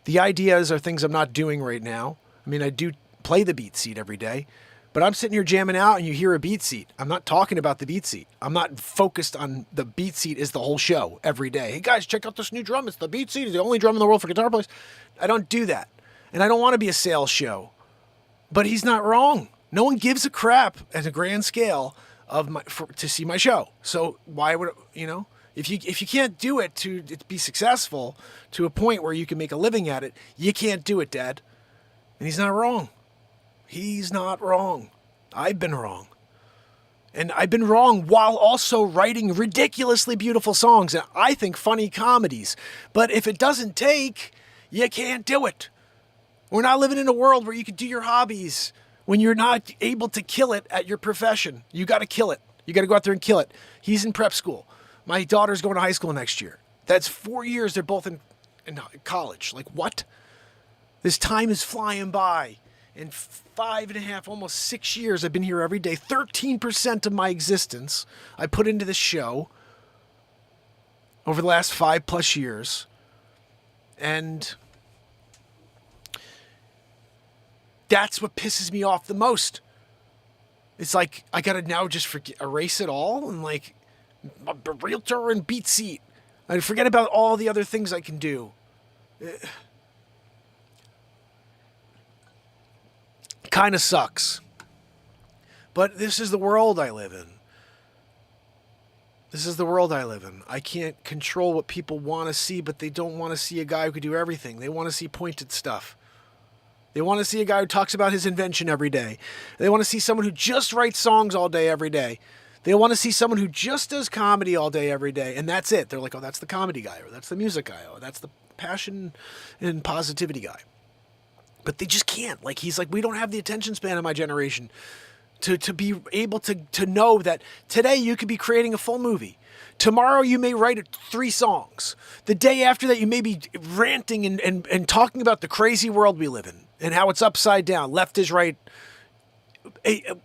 the ideas are things I'm not doing right now. I mean, I do play the beat seat every day, But I'm sitting here jamming out and you hear a beat seat. I'm not talking about the beat seat. I'm not focused on the beat seat is the whole show every day. Hey guys, check out this new drum. It's the beat seat. It's the only drum in the world for guitar players. I don't do that. And I don't want to be a sales show. But he's not wrong. No one gives a crap at a grand scale to see my show. So why would, if you can't do it to be successful to a point where you can make a living at it, you can't do it, Dad. And he's not wrong. He's not wrong. I've been wrong. And I've been wrong while also writing ridiculously beautiful songs and I think funny comedies. But if it doesn't take, you can't do it. We're not living in a world where you can do your hobbies when you're not able to kill it at your profession. You got to kill it. You got to go out there and kill it. He's in prep school. My daughter's going to high school next year. That's 4 years. They're both in college. Like, what? This time is flying by. In 5.5, almost 6 years, I've been here every day. 13% of my existence I put into this show over the last 5+ years. And that's what pisses me off the most. It's like, I got to now just erase it all and like a Realtor and beat seat. I forget about all the other things I can do. Kind of sucks. But this is the world I live in. This is the world I live in. I can't control what people want to see, but they don't want to see a guy who could do everything. They want to see pointed stuff. They want to see a guy who talks about his invention every day. They want to see someone who just writes songs all day, every day. They want to see someone who just does comedy all day, every day. And that's it. They're like, oh, that's the comedy guy, or that's the music guy, or that's the passion and positivity guy. But they just can't. Like, he's like, we don't have the attention span of my generation to be able to know that today you could be creating a full movie. Tomorrow you may write 3 songs. The day after that you may be ranting and talking about the crazy world we live in and how it's upside down. Left is right.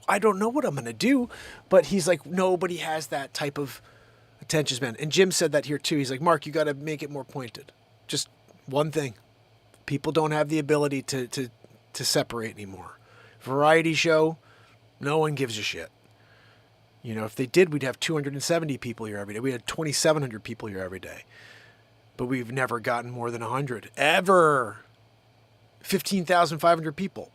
I don't know what I'm going to do. But he's like, nobody has that type of attention span. And Jim said that here too. He's like, Mark, you got to make it more pointed. Just one thing. People don't have the ability to separate anymore. Variety show, no one gives a shit. If they did, we'd have 270 people here every day. We had 2,700 people here every day. But we've never gotten more than 100. Ever. 15,500 people.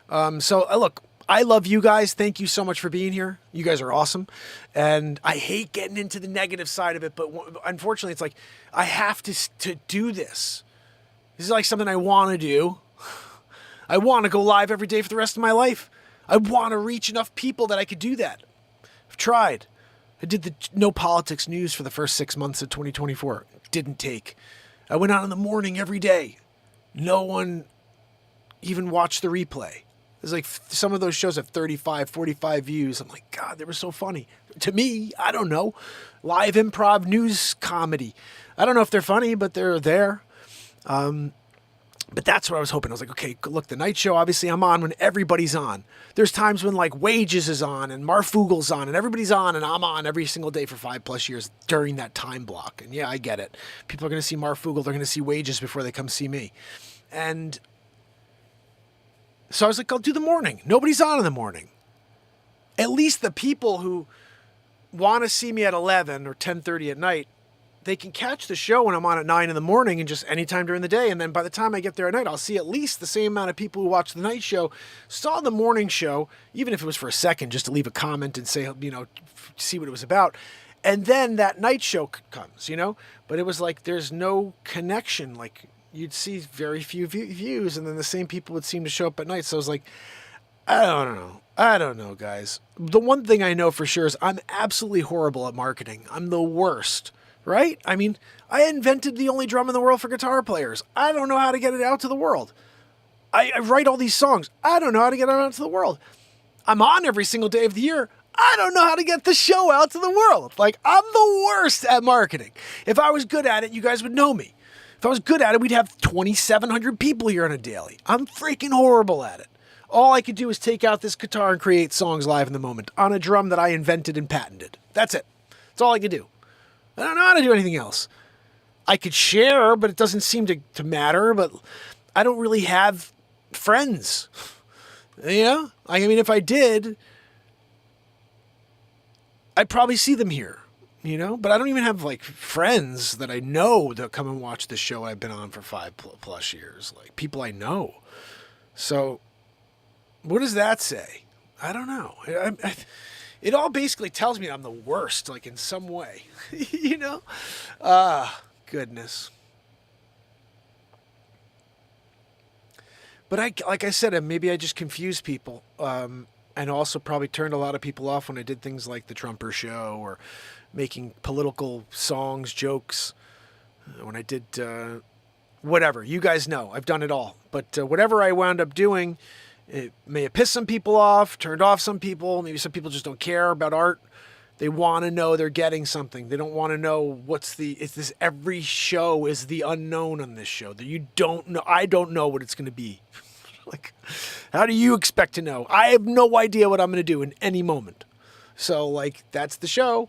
So look, I love you guys. Thank you so much for being here. You guys are awesome. And I hate getting into the negative side of it. But unfortunately, it's like, I have to do this. This is like something I want to do. I want to go live every day for the rest of my life. I want to reach enough people that I could do that. I've tried. I did the No Politics News for the first 6 months of 2024. Didn't take. I went out in the morning every day. No one even watched the replay. It's like some of those shows have 35, 45 views. I'm like, God, they were so funny. To me, I don't know. Live improv news comedy. I don't know if they're funny, but they're there. But that's what I was hoping. I was like, okay, look, the night show, obviously I'm on when everybody's on. There's times when like Wages is on and Marfugel's on and everybody's on and I'm on every single day for 5+ years during that time block. And yeah, I get it. People are going to see Marfugel. They're going to see Wages before they come see me. And so I was like, I'll do the morning. Nobody's on in the morning. At least the people who want to see me at 11 or 10:30 at night, they can catch the show when I'm on at 9 in the morning and just anytime during the day. And then by the time I get there at night, I'll see at least the same amount of people who watch the night show, saw the morning show, even if it was for a second, just to leave a comment and say, see what it was about. And then that night show comes, but it was like, there's no connection. Like you'd see very few views and then the same people would seem to show up at night. So I was like, I don't know, guys. The one thing I know for sure is I'm absolutely horrible at marketing. I'm the worst. Right? I mean, I invented the only drum in the world for guitar players. I don't know how to get it out to the world. I write all these songs. I don't know how to get it out to the world. I'm on every single day of the year. I don't know how to get the show out to the world. Like, I'm the worst at marketing. If I was good at it, you guys would know me. If I was good at it, we'd have 2,700 people here on a daily. I'm freaking horrible at it. All I could do is take out this guitar and create songs live in the moment on a drum that I invented and patented. That's it. That's all I could do. I don't know how to do anything else. I could share, but it doesn't seem to matter. But I don't really have friends. You know? I mean, if I did, I'd probably see them here, you know? But I don't even have like friends that I know that come and watch the show I've been on for 5+ years, like people I know. So what does that say? I don't know. It all basically tells me I'm the worst, like in some way, you know? Goodness. But like I said, maybe I just confuse people, and also probably turned a lot of people off when I did things like the Trumper Show or making political songs, jokes. When I did whatever, you guys know, I've done it all. But whatever I wound up doing, it may have pissed some people off, turned off some people. Maybe some people just don't care about art. They want to know they're getting something. They don't want to know every show is the unknown on this show. That you don't know. I don't know what it's going to be. Like, how do you expect to know? I have no idea what I'm going to do in any moment. So, like, that's the show.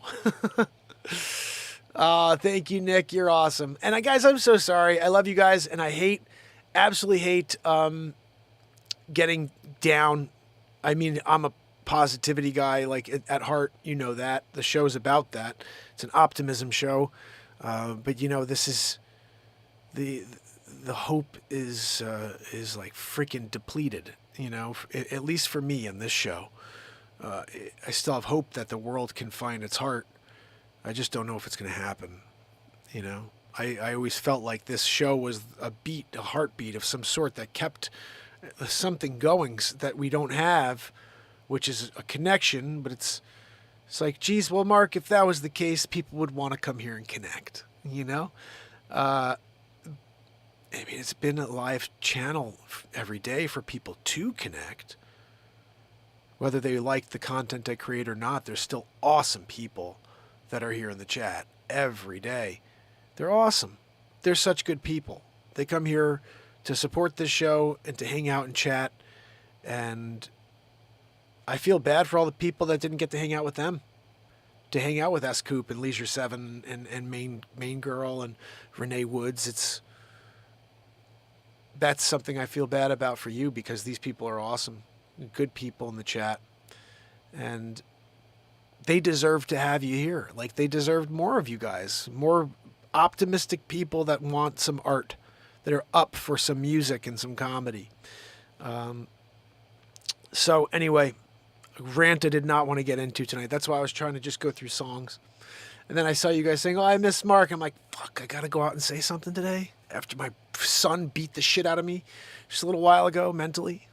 Thank you, Nick. You're awesome. And guys, I'm so sorry. I love you guys, and I absolutely hate getting down. I mean, I'm a positivity guy, like at heart, you know that. The show's about that. It's an optimism show. But you know, this is the hope is like freaking depleted, you know, at least for me in this show. I still have hope that the world can find its heart. I just don't know if it's going to happen, you know. I always felt like this show was a heartbeat of some sort that kept something going that we don't have, which is a connection. But it's like, geez, well, Mark, if that was the case, people would want to come here and connect, you know? I mean, it's been a live channel every day for people to connect. Whether they like the content I create or not, there's still awesome people that are here in the chat every day. They're awesome. They're such good people. They come here to support this show and to hang out and chat. And I feel bad for all the people that didn't get to hang out with them. To hang out with S. Coop and Leisure 7 and Main Girl and Renee Woods. That's something I feel bad about for you, because these people are awesome. Good people in the chat. And they deserve to have you here. Like, they deserved more of you guys. More optimistic people that want some art, that are up for some music and some comedy. So anyway, rant I did not want to get into tonight. That's why I was trying to just go through songs. And then I saw you guys saying, oh, I miss Mark. I'm like, fuck, I got to go out and say something today after my son beat the shit out of me just a little while ago mentally.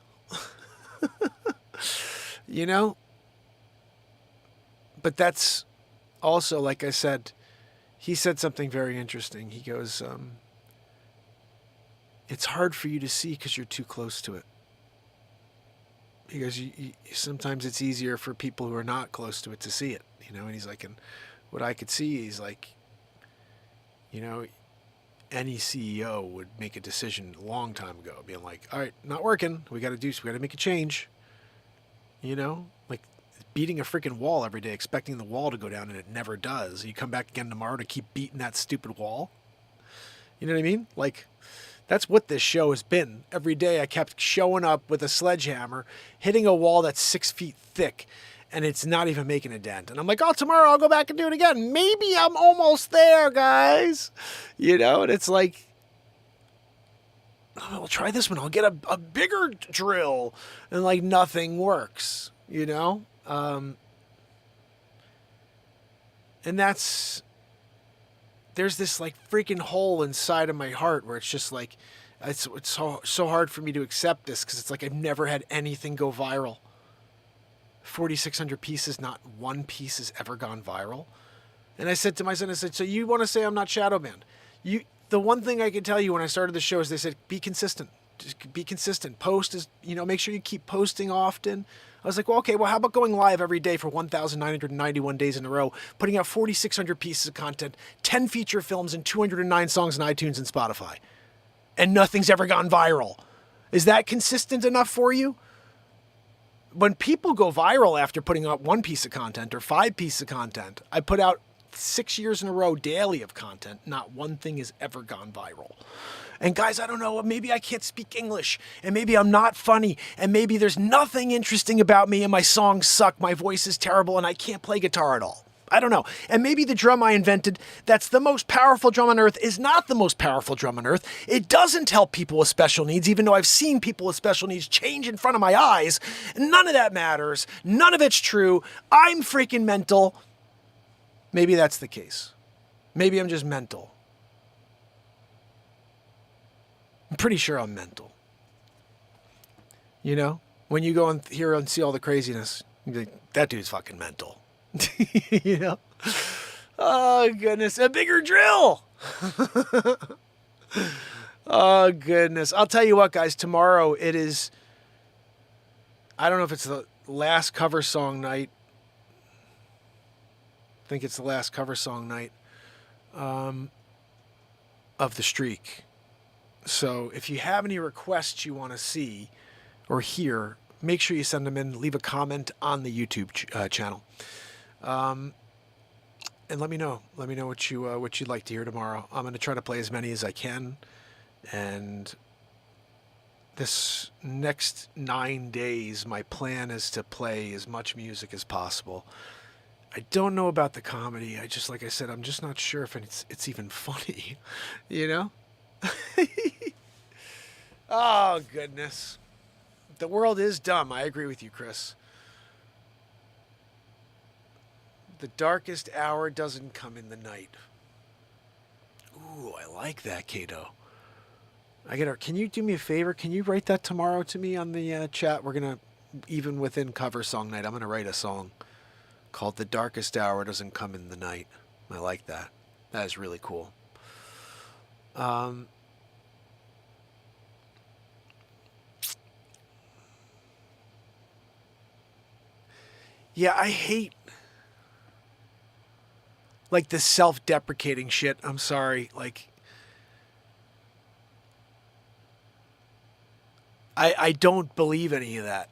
You know? But that's also, like I said, he said something very interesting. He goes, it's hard for you to see because you're too close to it. He goes, sometimes it's easier for people who are not close to it to see it, you know? And he's like, and what I could see, he's like, you know, any CEO would make a decision a long time ago, being like, all right, not working. We got to make a change. You know, like beating a freaking wall every day, expecting the wall to go down, and it never does. You come back again tomorrow to keep beating that stupid wall. You know what I mean? Like, that's what this show has been. Every day I kept showing up with a sledgehammer, hitting a wall that's 6 feet thick, and it's not even making a dent. And I'm like, oh, tomorrow I'll go back and do it again. Maybe I'm almost there, guys. You know, and it's like, oh, I'll try this one. I'll get a bigger drill. And like nothing works, you know? And there's this like freaking hole inside of my heart where it's just like, it's so hard for me to accept this, because it's like I've never had anything go viral. 4,600 pieces, not one piece has ever gone viral. And I said to my son, I said, so you want to say I'm not shadow banned? The one thing I could tell you when I started the show is they said, be consistent. Just be consistent. Post is, you know, make sure you keep posting often. I was like, well, okay, well, how about going live every day for 1,991 days in a row, putting out 4,600 pieces of content, 10 feature films, and 209 songs on iTunes and Spotify, and nothing's ever gone viral. Is that consistent enough for you? When people go viral after putting out one piece of content or 5 pieces of content, I put out 6 years in a row daily of content. Not one thing has ever gone viral. And guys, I don't know, maybe I can't speak English, and maybe I'm not funny, and maybe there's nothing interesting about me, and my songs suck, my voice is terrible, and I can't play guitar at all. I don't know. And maybe the drum I invented that's the most powerful drum on earth is not the most powerful drum on earth. It doesn't help people with special needs, even though I've seen people with special needs change in front of my eyes. None of that matters. None of it's true. I'm freaking mental. Maybe that's the case. Maybe I'm just mental. I'm pretty sure I'm mental. You know, when you go and hear and see all the craziness, you're like, that dude's fucking mental. You know? Oh, goodness. A bigger drill. Oh, goodness. I'll tell you what, guys. Tomorrow it is, I don't know if it's the last cover song night. I think it's the last cover song night of the streak. So if you have any requests you want to see or hear, make sure you send them in. Leave a comment on the YouTube channel. And let me know. Let me know what you'd like to hear tomorrow. I'm going to try to play as many as I can. And this next 9 days, my plan is to play as much music as possible. I don't know about the comedy. Like I said, I'm just not sure if it's even funny, you know? Oh, goodness. The world is dumb. I agree with you, Chris. The darkest hour doesn't come in the night. Ooh, I like that, Kato. Can you do me a favor? Can you write that tomorrow to me on the chat? We're going to, even within cover song night, I'm going to write a song called The Darkest Hour Doesn't Come in the Night. I like that. That is really cool. Yeah, I hate like the self-deprecating shit. I'm sorry. Like, I don't believe any of that.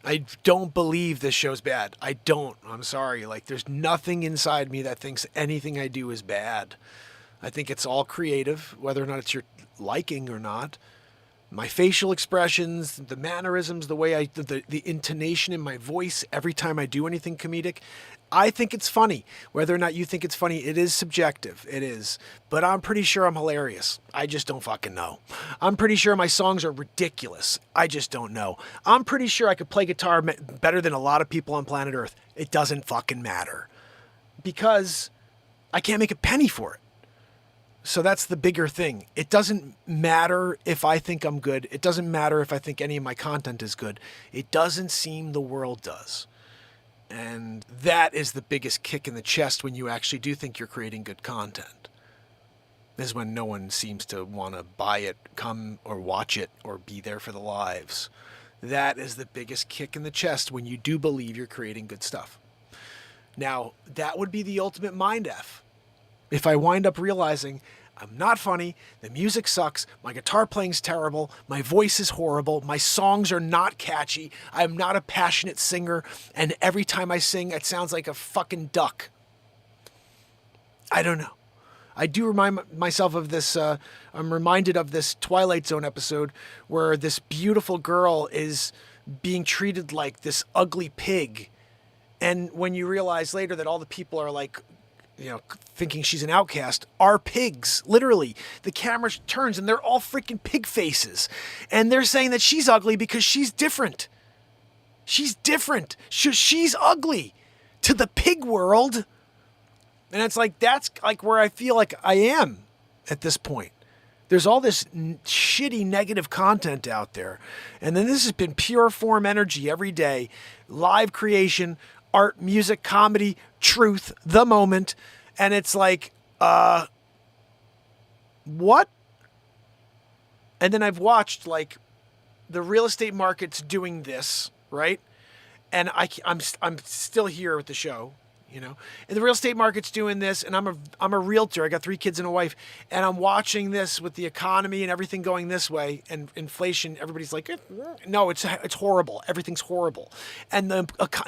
I don't believe this show's bad. I don't. I'm sorry. Like, there's nothing inside me that thinks anything I do is bad. I think it's all creative, whether or not it's your liking or not. My facial expressions, the mannerisms, the way the intonation in my voice every time I do anything comedic, I think it's funny. Whether or not you think it's funny, it is subjective. It is. But I'm pretty sure I'm hilarious. I just don't fucking know. I'm pretty sure my songs are ridiculous. I just don't know. I'm pretty sure I could play guitar better than a lot of people on planet Earth. It doesn't fucking matter. Because I can't make a penny for it. So that's the bigger thing. It doesn't matter if I think I'm good. It doesn't matter if I think any of my content is good. It doesn't seem the world does. And that is the biggest kick in the chest when you actually do think you're creating good content. Is when no one seems to want to buy it, come or watch it, or be there for the lives. That is the biggest kick in the chest when you do believe you're creating good stuff. Now, that would be the ultimate mind F. If I wind up realizing I'm not funny, the music sucks, my guitar playing's terrible, my voice is horrible, my songs are not catchy, I'm not a passionate singer, and every time I sing, it sounds like a fucking duck. I don't know. I do remind myself of this, I'm reminded of this Twilight Zone episode where this beautiful girl is being treated like this ugly pig. And when you realize later that all the people are like, you know, thinking she's an outcast, are pigs. Literally, the camera turns and they're all freaking pig faces. And they're saying that she's ugly because she's different. She's different. She's ugly to the pig world. And it's like, that's like where I feel like I am at this point. There's all this shitty negative content out there. And then this has been pure form energy every day. Live creation, art, music, comedy, truth, the moment. And it's like, what? And then I've watched like the real estate market's doing this, right? And I'm still here with the show, And the real estate market's doing this, and I'm a realtor. I got 3 kids and a wife, and I'm watching this with the economy and everything going this way, and inflation. Everybody's like, no, it's horrible. Everything's horrible, and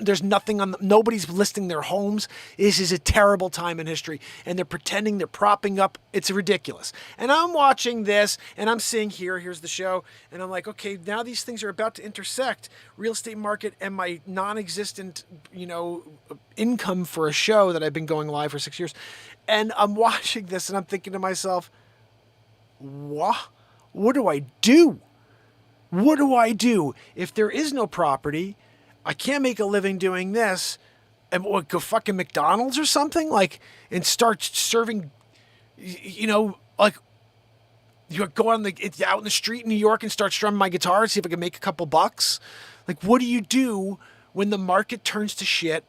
there's nothing on. Nobody's listing their homes. This is a terrible time in history, and they're pretending they're propping up. It's ridiculous. And I'm watching this, and I'm seeing here's the show, and I'm like, okay, now these things are about to intersect: real estate market and my non-existent, income for a show that I've been going live for 6 years. And I'm watching this and I'm thinking to myself, what do I do? What do I do? If there is no property, I can't make a living doing this, and what, go fucking McDonald's or something? And start serving, like, you go out in the street in New York and start strumming my guitar and see if I can make a couple bucks. Like, what do you do when the market turns to shit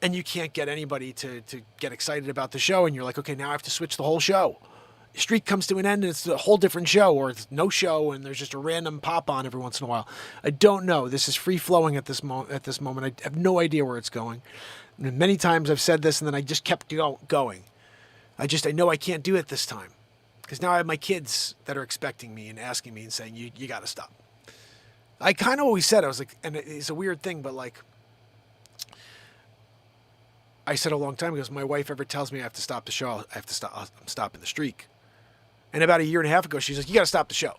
and you can't get anybody to get excited about the show, and you're like, okay, now I have to switch the whole show. The street comes to an end and it's a whole different show, or it's no show and there's just a random pop on every once in a while. I don't know. This is free flowing at this moment. I have no idea where it's going. And many times I've said this and then I just kept going. I know I can't do it this time, because now I have my kids that are expecting me and asking me and saying, you got to stop. I kind of always said, I was like, and it's a weird thing, but like, I said a long time ago, if my wife ever tells me I have to stop the show, I have to stop. I'm stopping the streak. And about a year and a half ago, she's like, you got to stop the show.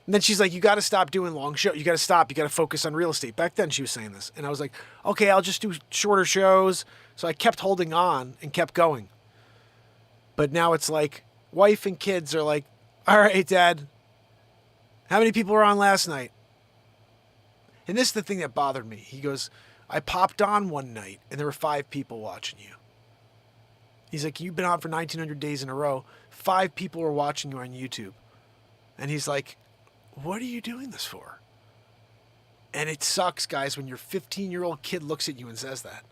And then she's like, you got to stop doing long shows. You got to stop. You got to focus on real estate. Back then she was saying this. And I was like, okay, I'll just do shorter shows. So I kept holding on and kept going. But now it's like, wife and kids are like, all right, Dad, how many people were on last night? And this is the thing that bothered me. He goes, I popped on one night and there were 5 people watching you. He's like, you've been on for 1,900 days in a row. 5 people were watching you on YouTube. And he's like, what are you doing this for? And it sucks, guys, when your 15-year-old kid looks at you and says that.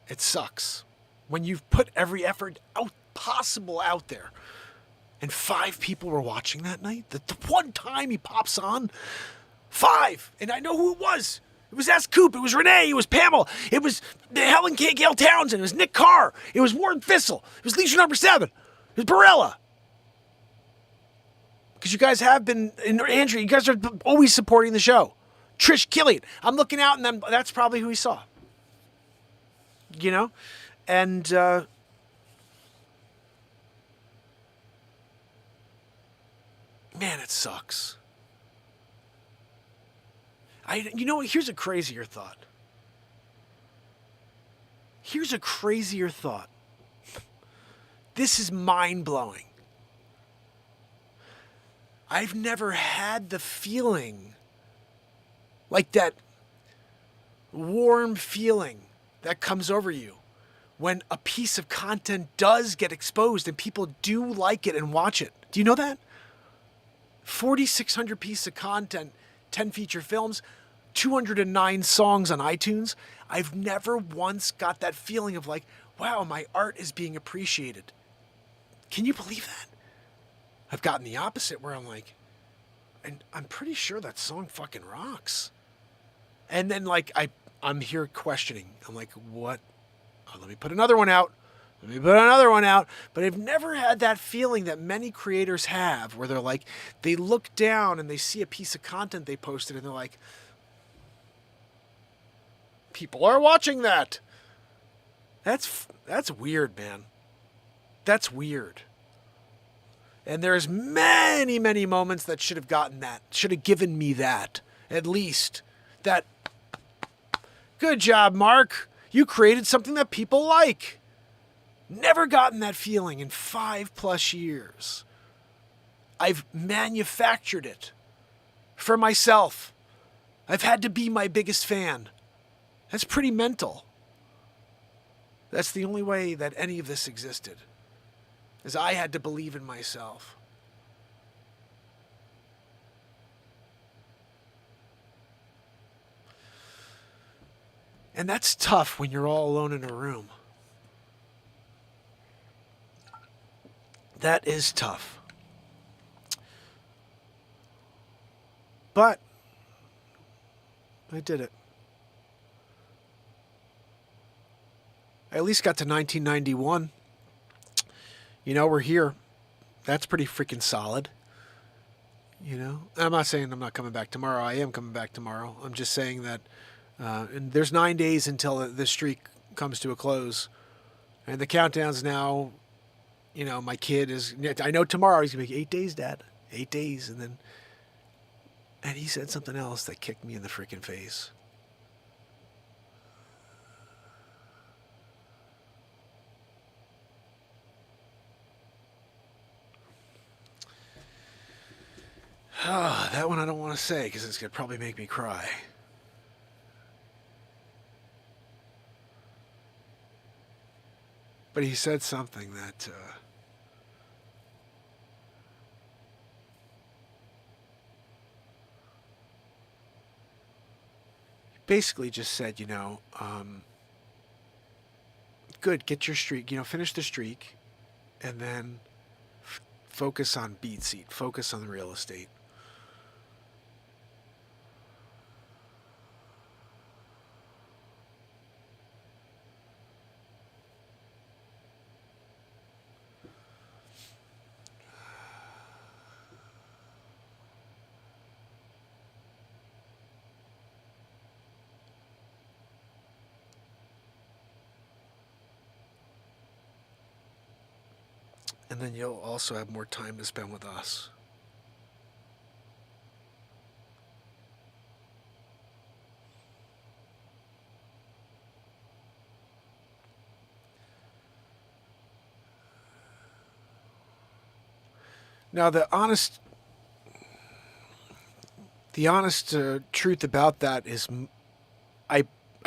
It sucks. When you've put every effort possible out there, and 5 people were watching that night. The one time he pops on, 5. And I know who it was. It was S. Coop. It was Renee. It was Pamela. It was Helen K. Gale Townsend. It was Nick Carr. It was Warren Fissel. It was Leisure Number 7. It was Barella. Because you guys have been, and Andrew, you guys are always supporting the show. Trish Killian. I'm looking out, and that's probably who he saw. And man, it sucks. Here's a crazier thought. This is mind-blowing. I've never had the feeling, like that warm feeling that comes over you when a piece of content does get exposed and people do like it and watch it. Do you know that? 4,600 pieces of content, 10 feature films, 209 songs on iTunes. I've never once got that feeling of like, wow, my art is being appreciated. Can you believe that? I've gotten the opposite, where I'm like, and I'm pretty sure that song fucking rocks. And then like I'm here questioning. I'm like, what? Oh, let me put another one out. But I've never had that feeling that many creators have, where they're like, they look down and they see a piece of content they posted and they're like, people are watching that. That's weird, man. That's weird. And there's many, many moments that should have given me that, at least. That, good job, Mark. You created something that people like. Never gotten that feeling in 5+ years. I've manufactured it for myself. I've had to be my biggest fan. That's pretty mental. That's the only way that any of this existed, is I had to believe in myself. And that's tough when you're all alone in a room. That is tough. But I did it. I at least got to 1991. You know, we're here. That's pretty freaking solid. You know, I'm not saying I'm not coming back tomorrow. I am coming back tomorrow. I'm just saying that and there's 9 days until this streak comes to a close. And the countdown's now, you know, my kid is, I know tomorrow he's going to be 8 days, Dad. 8 days. And he said something else that kicked me in the freaking face. Oh, that one I don't want to say because it's going to probably make me cry. But he said something that basically just said, you know, good, get your streak, you know, finish the streak, and then focus on beat seat, focus on the real estate. And then you'll also have more time to spend with us. Now, the honest truth about that is I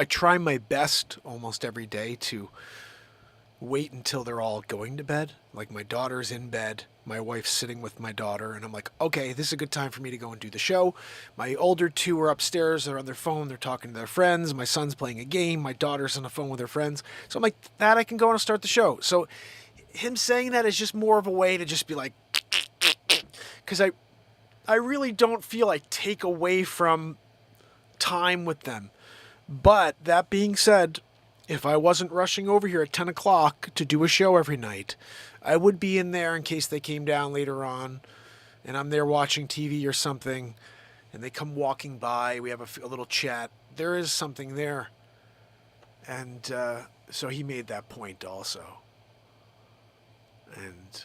try my best almost every day to wait until they're all going to bed. Like my daughter's in bed, my wife's sitting with my daughter, and I'm like, okay, this is a good time for me to go and do the show. My older two are upstairs, they're on their phone, they're talking to their friends. My son's playing a game, my daughter's on the phone with her friends. So I'm like, that I can go and start the show. So him saying that is just more of a way to just be like, because I really don't feel I take away from time with them. But that being said, if I wasn't rushing over here at 10 o'clock to do a show every night, I would be in there in case they came down later on and I'm there watching TV or something and they come walking by. We have a little chat. There is something there. And so he made that point also. And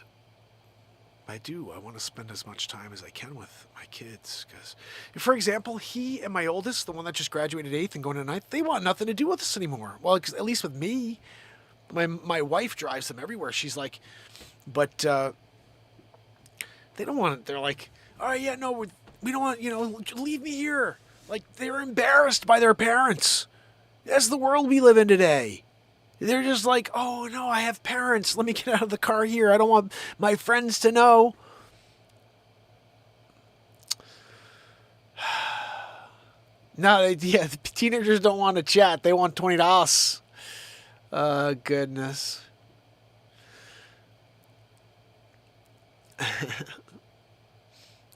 I want to spend as much time as I can with my kids. Because, for example, he and my oldest, the one that just graduated 8th and going to 9th, they want nothing to do with us anymore. Well, at least with me. My wife drives them everywhere. She's like, but they don't want it. They're like, all right, yeah, no, we don't want, you know, leave me here. Like, they're embarrassed by their parents. That's the world we live in today. They're just like, oh, no, I have parents. Let me get out of the car here. I don't want my friends to know. No, yeah, the teenagers don't want to chat. They want $20. Goodness.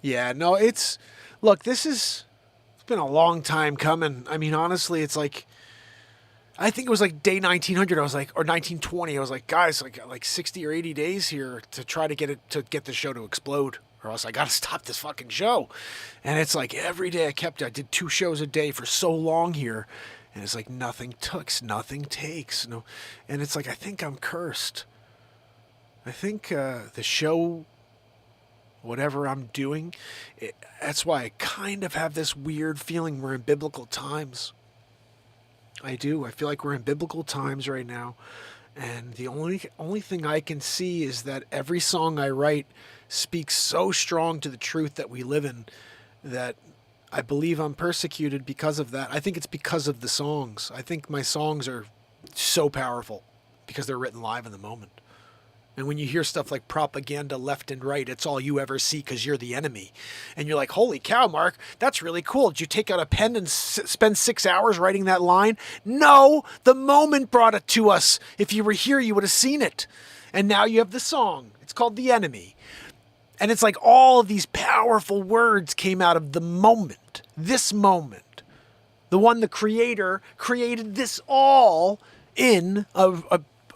Yeah, no, look, it's been a long time coming. I mean, honestly, it's like, I think it was like day 1900. I was like, or 1920. I was like, guys, like 60 or 80 days here to try to get the show to explode, or else I got to stop this fucking show. And it's like every day I did 2 shows a day for so long here, and it's like nothing takes. No, and it's like I think I'm cursed. I think the show, whatever I'm doing, that's why I kind of have this weird feeling we're in biblical times. I do. I feel like we're in biblical times right now. And the only thing I can see is that every song I write speaks so strong to the truth that we live in that I believe I'm persecuted because of that. I think it's because of the songs. I think my songs are so powerful because they're written live in the moment. And when you hear stuff like propaganda left and right, it's all you ever see because you're the enemy. And you're like, holy cow, Mark, that's really cool. Did you take out a pen and spend 6 hours writing that line? No, the moment brought it to us. If you were here, you would have seen it. And now you have the song. It's called The Enemy. And it's like all of these powerful words came out of the moment, this moment. The one, the creator, created this all, in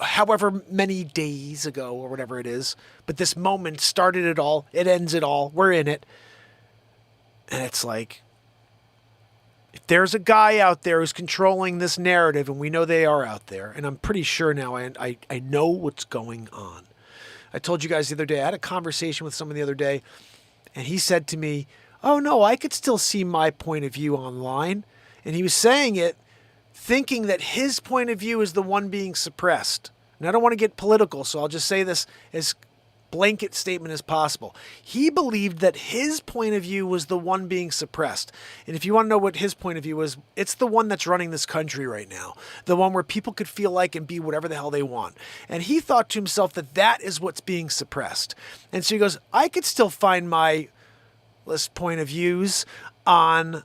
however many days ago or whatever it is. But this moment started it all. It ends it all. We're in it. And it's like, if there's a guy out there who's controlling this narrative, and we know they are out there, and I'm pretty sure now I know what's going on. I told you guys the other day, I had a conversation with someone the other day, and he said to me, oh no, I could still see my point of view online. And he was saying it thinking that his point of view is the one being suppressed. And I don't want to get political, so I'll just say this as blanket statement as possible. He believed that his point of view was the one being suppressed. And if you want to know what his point of view is, it's the one that's running this country right now. The one where people could feel like and be whatever the hell they want. And he thought to himself that that is what's being suppressed. And so he goes, I could still find my point of views on,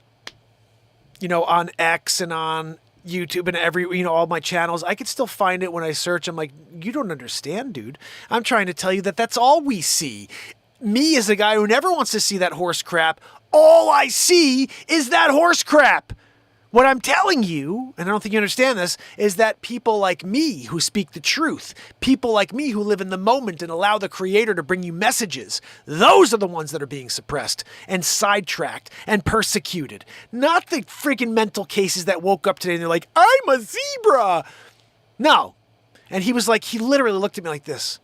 on X and on YouTube and all my channels. I could still find it when I search. I'm like, you don't understand, dude. I'm trying to tell you that that's all we see. Me as a guy who never wants to see that horse crap, all I see is that horse crap. What I'm telling you, and I don't think you understand this, is that people like me who speak the truth, people like me who live in the moment and allow the Creator to bring you messages, those are the ones that are being suppressed and sidetracked and persecuted. Not the freaking mental cases that woke up today and they're like, I'm a zebra. No. And he was like, he literally looked at me like this,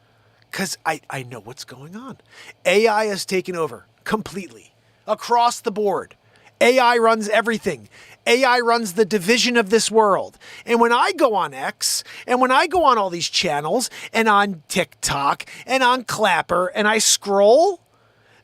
because I know what's going on. AI has taken over completely, across the board. AI runs everything. AI runs the division of this world. And when I go on X, and when I go on all these channels, and on TikTok, and on Clapper, and I scroll,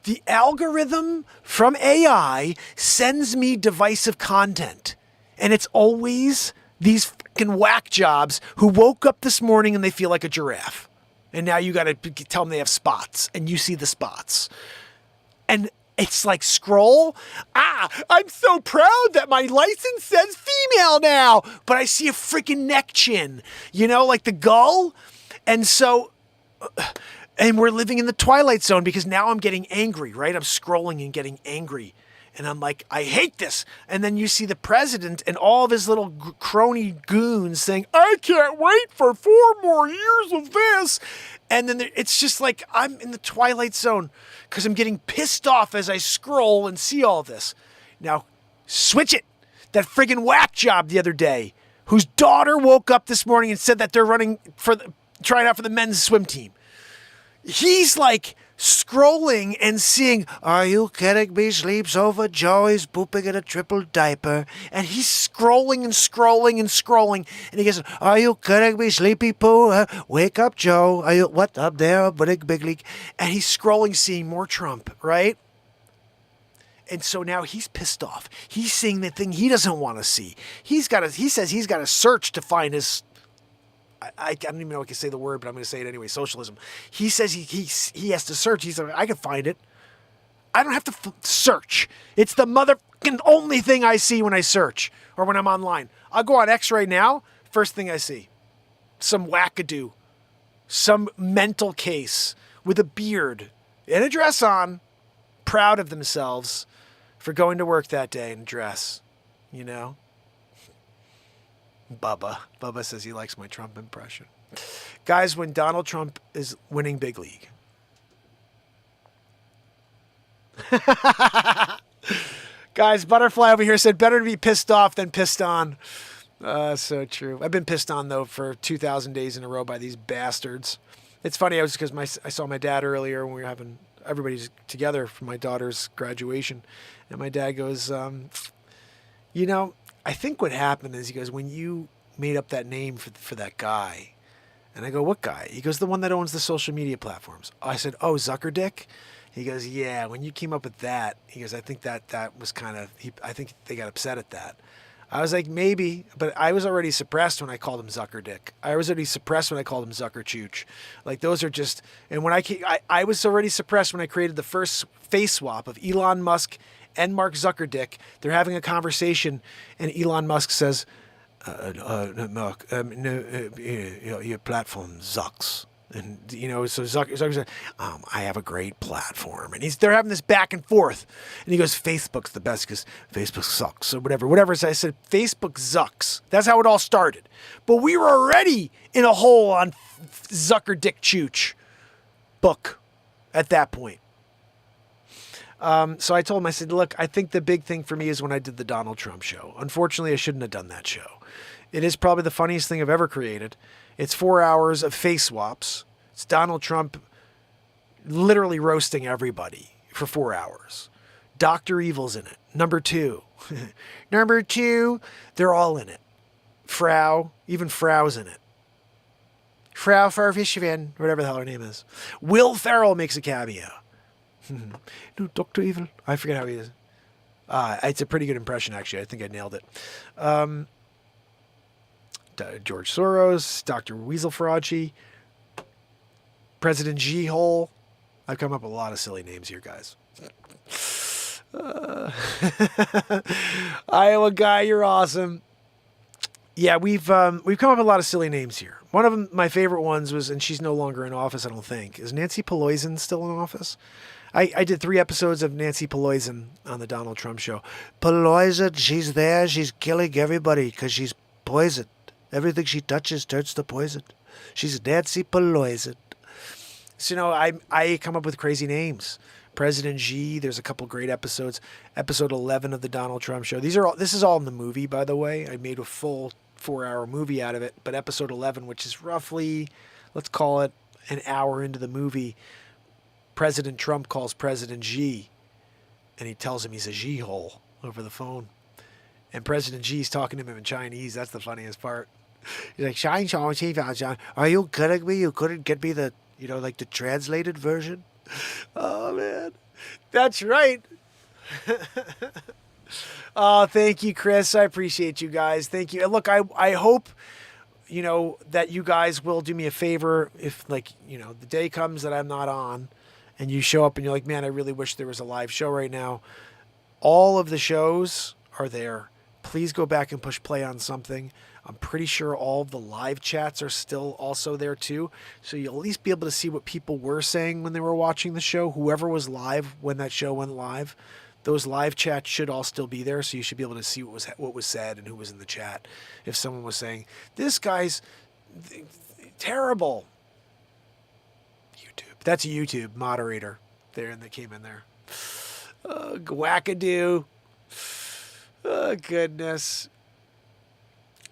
the algorithm from AI sends me divisive content. And it's always these fucking whack jobs who woke up this morning and they feel like a giraffe. And now you got to tell them they have spots, and you see the spots. And it's like, scroll. I'm so proud that my license says female now, but I see a freaking neck chin, like the gull. And so, and we're living in the twilight zone because now I'm getting angry, right? I'm scrolling and getting angry. And I'm like, I hate this. And then you see the president and all of his little crony goons saying, I can't wait for 4 more years of this. And then it's just like, I'm in the twilight zone because I'm getting pissed off as I scroll and see all this. Now, switch it. That friggin' whack job the other day, whose daughter woke up this morning and said that they're trying out for the men's swim team. He's like scrolling and seeing, are you kidding me? Sleeps over, Joey's pooping in a triple diaper. And he's scrolling and scrolling and scrolling. And he goes, are you kidding me? Sleepy poo? Wake up, Joe. Are you, what up there? Big league. And he's scrolling, seeing more Trump, right? And so now he's pissed off. He's seeing the thing he doesn't want to see. He says he's got to search to find his, I don't even know if I can say the word, but I'm going to say it anyway. Socialism. He says he has to search. He's like, I can find it. I don't have to search. It's the motherfucking only thing I see when I search or when I'm online. I'll go on X right now. First thing I see, some wackadoo, some mental case with a beard and a dress on, proud of themselves for going to work that day in a dress, Bubba says he likes my Trump impression. Guys, when Donald Trump is winning big league. Guys, Butterfly over here said better to be pissed off than pissed on. So true. I've been pissed on, though, for 2,000 days in a row by these bastards. It's funny, I saw my dad earlier when we were having everybody together for my daughter's graduation. And my dad goes, I think what happened is, he goes, when you made up that name for that guy, and I go, what guy? He goes, the one that owns the social media platforms. I said, oh, Zuckerdick? He goes, yeah, when you came up with that, he goes, I think that was kind of, I think they got upset at that. I was like, maybe, but I was already suppressed when I called him Zuckerdick. I was already suppressed when I called him Zuckerchooch. Like, those are just, and when I was already suppressed when I created the first face swap of Elon Musk and Mark Zuckerdick. They're having a conversation, and Elon Musk says, Mark, your platform sucks. And, so Zucker said, I have a great platform. And they're having this back and forth. And he goes, Facebook's the best because Facebook sucks or whatever. So I said, Facebook zucks. That's how it all started. But we were already in a hole on Zucker Dick Chooch book at that point. So I told him, I said, look, I think the big thing for me is when I did the Donald Trump show. Unfortunately, I shouldn't have done that show. It is probably the funniest thing I've ever created. It's 4 hours of face swaps. It's Donald Trump literally roasting everybody for 4 hours. Dr. Evil's in it. Number 2. Number 2, they're all in it. Even Frau's in it. Frau Fairfield, whatever the hell her name is. Will Ferrell makes a cameo. No, Dr. Evil. I forget how he is. It's a pretty good impression, actually. I think I nailed it. George Soros, Dr. Weasel Faraci, President G-Hole. I've come up with a lot of silly names here, guys. Iowa guy, you're awesome. Yeah, we've come up with a lot of silly names here. One of them, my favorite ones was, and she's no longer in office, I don't think. Is Nancy Pelosi still in office? I did 3 episodes of Nancy Pelosi on the Donald Trump show. Pelosi, she's there. She's killing everybody because she's poisoned. Everything she touches turns to poison. She's Nancy Pelosi. So, I come up with crazy names. President G, there's a couple great episodes. Episode 11 of the Donald Trump show. This is all in the movie, by the way. I made a full 4-hour movie out of it. But episode 11, which is roughly, let's call it an hour into the movie, President Trump calls President G, and he tells him he's a G-hole over the phone. And President G's talking to him in Chinese. That's the funniest part. He's like, are you kidding me? You couldn't get me the translated version? Oh, man. That's right. Oh, thank you, Chris. I appreciate you guys. Thank you. And look, I hope, that you guys will do me a favor if, the day comes that I'm not on and you show up and you're like, man, I really wish there was a live show right now. All of the shows are there. Please go back and push play on something. I'm pretty sure all of the live chats are still also there too. So you'll at least be able to see what people were saying when they were watching the show. Whoever was live when that show went live, those live chats should all still be there. So you should be able to see what was said and who was in the chat. If someone was saying, this guy's terrible. YouTube. That's a YouTube moderator there, and they came in there. Wackadoo. Oh, goodness.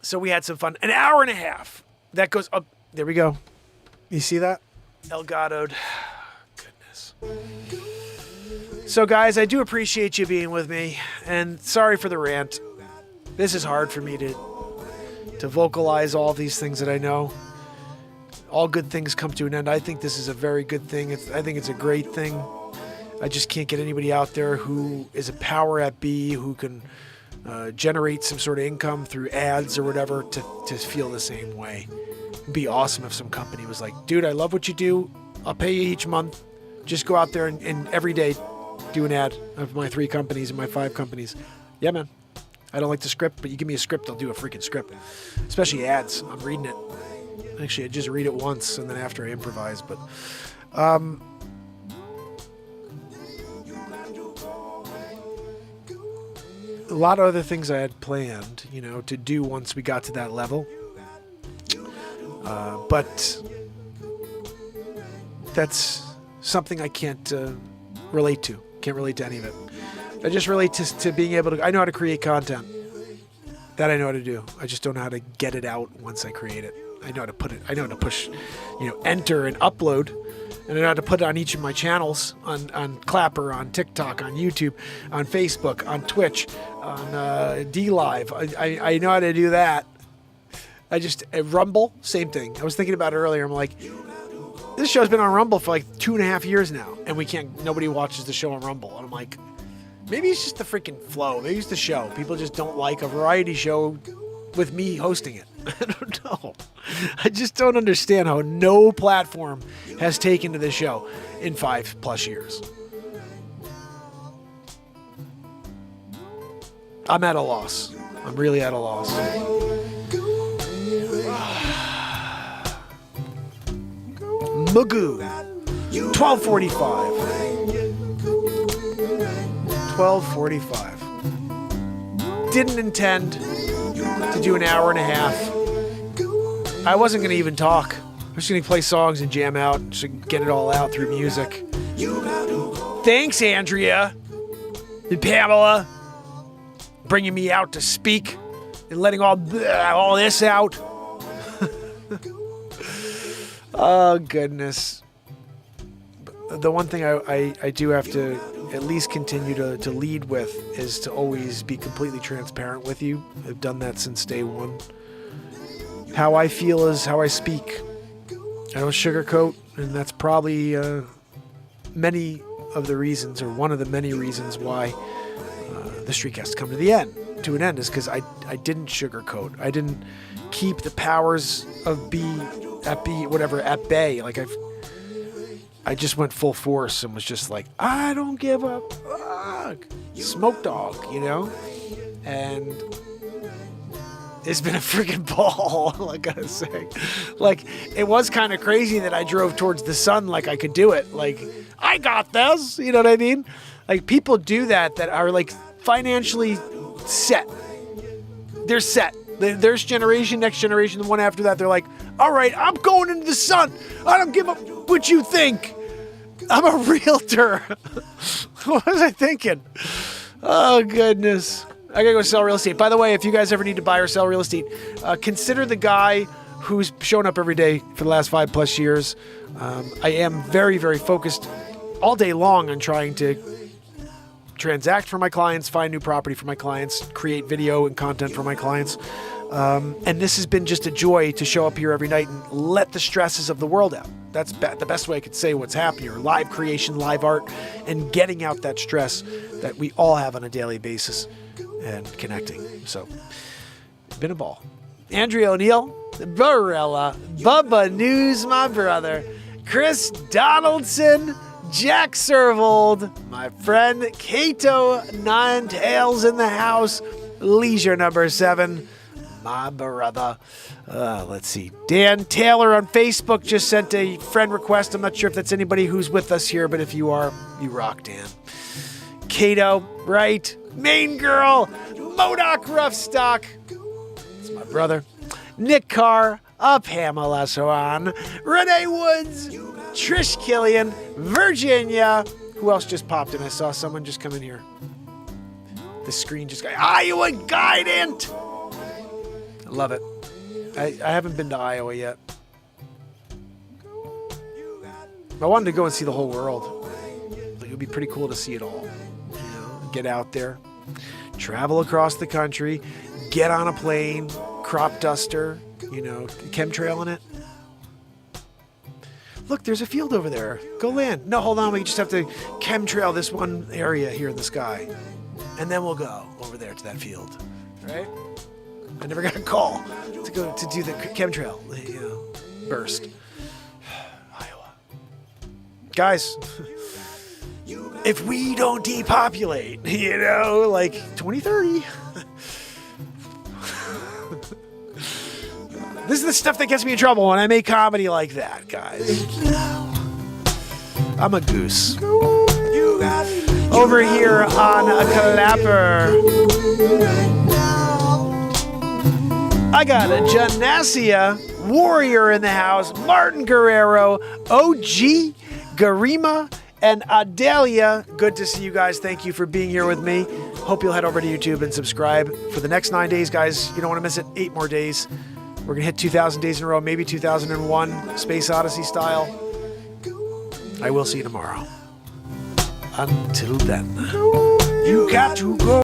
So we had some fun. An hour and a half. That goes up. There we go. You see that? Elgatoed. Goodness. So, guys, I do appreciate you being with me. And sorry for the rant. This is hard for me to vocalize all these things that I know. All good things come to an end. I think this is a very good thing. I think it's a great thing. I just can't get anybody out there who is a power at B, who can generate some sort of income through ads or whatever to feel the same way. It'd be awesome if some company was like, dude, I love what you do. I'll pay you each month. Just go out there and every day do an ad of my 3 companies and my 5 companies. Yeah, man. I don't like the script, but you give me a script, I'll do a freaking script. Especially ads. I'm reading it. Actually, I just read it once and then after I improvise. But a lot of other things I had planned, to do once we got to that level. But that's something I can't relate to. Can't relate to any of it. I just relate to being able to... I know how to create content. That I know how to do. I just don't know how to get it out once I create it. I know how to put it... I know how to push, enter and upload. And I know how to put it on each of my channels. On Clapper, on TikTok, on YouTube, on Facebook, on Twitch, on D-Live. I know how to do that. Rumble, same thing. I was thinking about it earlier. I'm like... This show's been on Rumble for like 2.5 years now, and nobody watches the show on Rumble. And I'm like, maybe it's just the freaking flow. Maybe it's the show. People just don't like a variety show with me hosting it. I don't know. I just don't understand how no platform has taken to this show in 5+ years. I'm at a loss. I'm really at a loss. Magoo. 12:45. 12:45. Didn't intend to do an hour and a half. I wasn't going to even talk. I was going to play songs and jam out and just get it all out through music. Thanks, Andrea and Pamela, bringing me out to speak and letting all this out. Oh, goodness. The one thing I do have to at least continue to lead with is to always be completely transparent with you. I've done that since day one. How I feel is how I speak. I don't sugarcoat, and that's probably many of the reasons, or one of the many reasons why the streak has to come to an end, is because I didn't sugarcoat. I didn't keep the powers of at bay. Like I just went full force and was just like, I don't give a fuck. Smoke dog, and it's been a freaking ball, I gotta say. Like, it was kind of crazy that I drove towards the sun like I could do it. Like, I got this, you know what I mean? Like, people do that are, like, financially set. They're set. There's generation, next generation, the one after that, they're like, all right, I'm going into the sun. I don't give a what you think. I'm a realtor. What was I thinking? Oh, goodness. I gotta go sell real estate. By the way, if you guys ever need to buy or sell real estate, consider the guy who's shown up every day for the last 5+ years. I am very, very focused all day long on trying to transact for my clients, find new property for my clients, create video and content for my clients. And this has been just a joy to show up here every night and let the stresses of the world out. That's the best way I could say what's happening here. Live creation, live art, and getting out that stress that we all have on a daily basis and connecting. So, it's been a ball. Andrea O'Neill, Barella, Bubba News, my brother, Chris Donaldson, Jack Servold, my friend Cato Nine Tails in the house, Leisure number 7, my brother. Let's see. Dan Taylor on Facebook just sent a friend request. I'm not sure if that's anybody who's with us here, but if you are, you rock, Dan. Cato, right? Main girl, Modoc Roughstock. It's my brother. Nick Carr, Pamela Swan, Renee Woods, Trish Killian, Virginia. Who else just popped in? I saw someone just come in here. The screen just got Iowa Guidant. I love it. I haven't been to Iowa yet. I wanted to go and see the whole world. It would be pretty cool to see it all. Get out there, travel across the country, get on a plane, crop duster, chemtrail in it. Look, there's a field over there. Go land. No, hold on. We just have to chemtrail this one area here in the sky. And then we'll go over there to that field. Right? I never got a call to go to do the chemtrail, burst. Iowa. Guys, if we don't depopulate, like 2030. This is the stuff that gets me in trouble when I make comedy like that, guys. I'm a goose. Over here on a clapper, I got a Janasia Warrior in the house, Martin Guerrero, OG, Garima, and Adelia. Good to see you guys. Thank you for being here with me. Hope you'll head over to YouTube and subscribe. For the next 9 days, guys, you don't want to miss it. 8 more days. We're going to hit 2,000 days in a row, maybe 2001, Space Odyssey style. I will see you tomorrow. Until then, you got to go.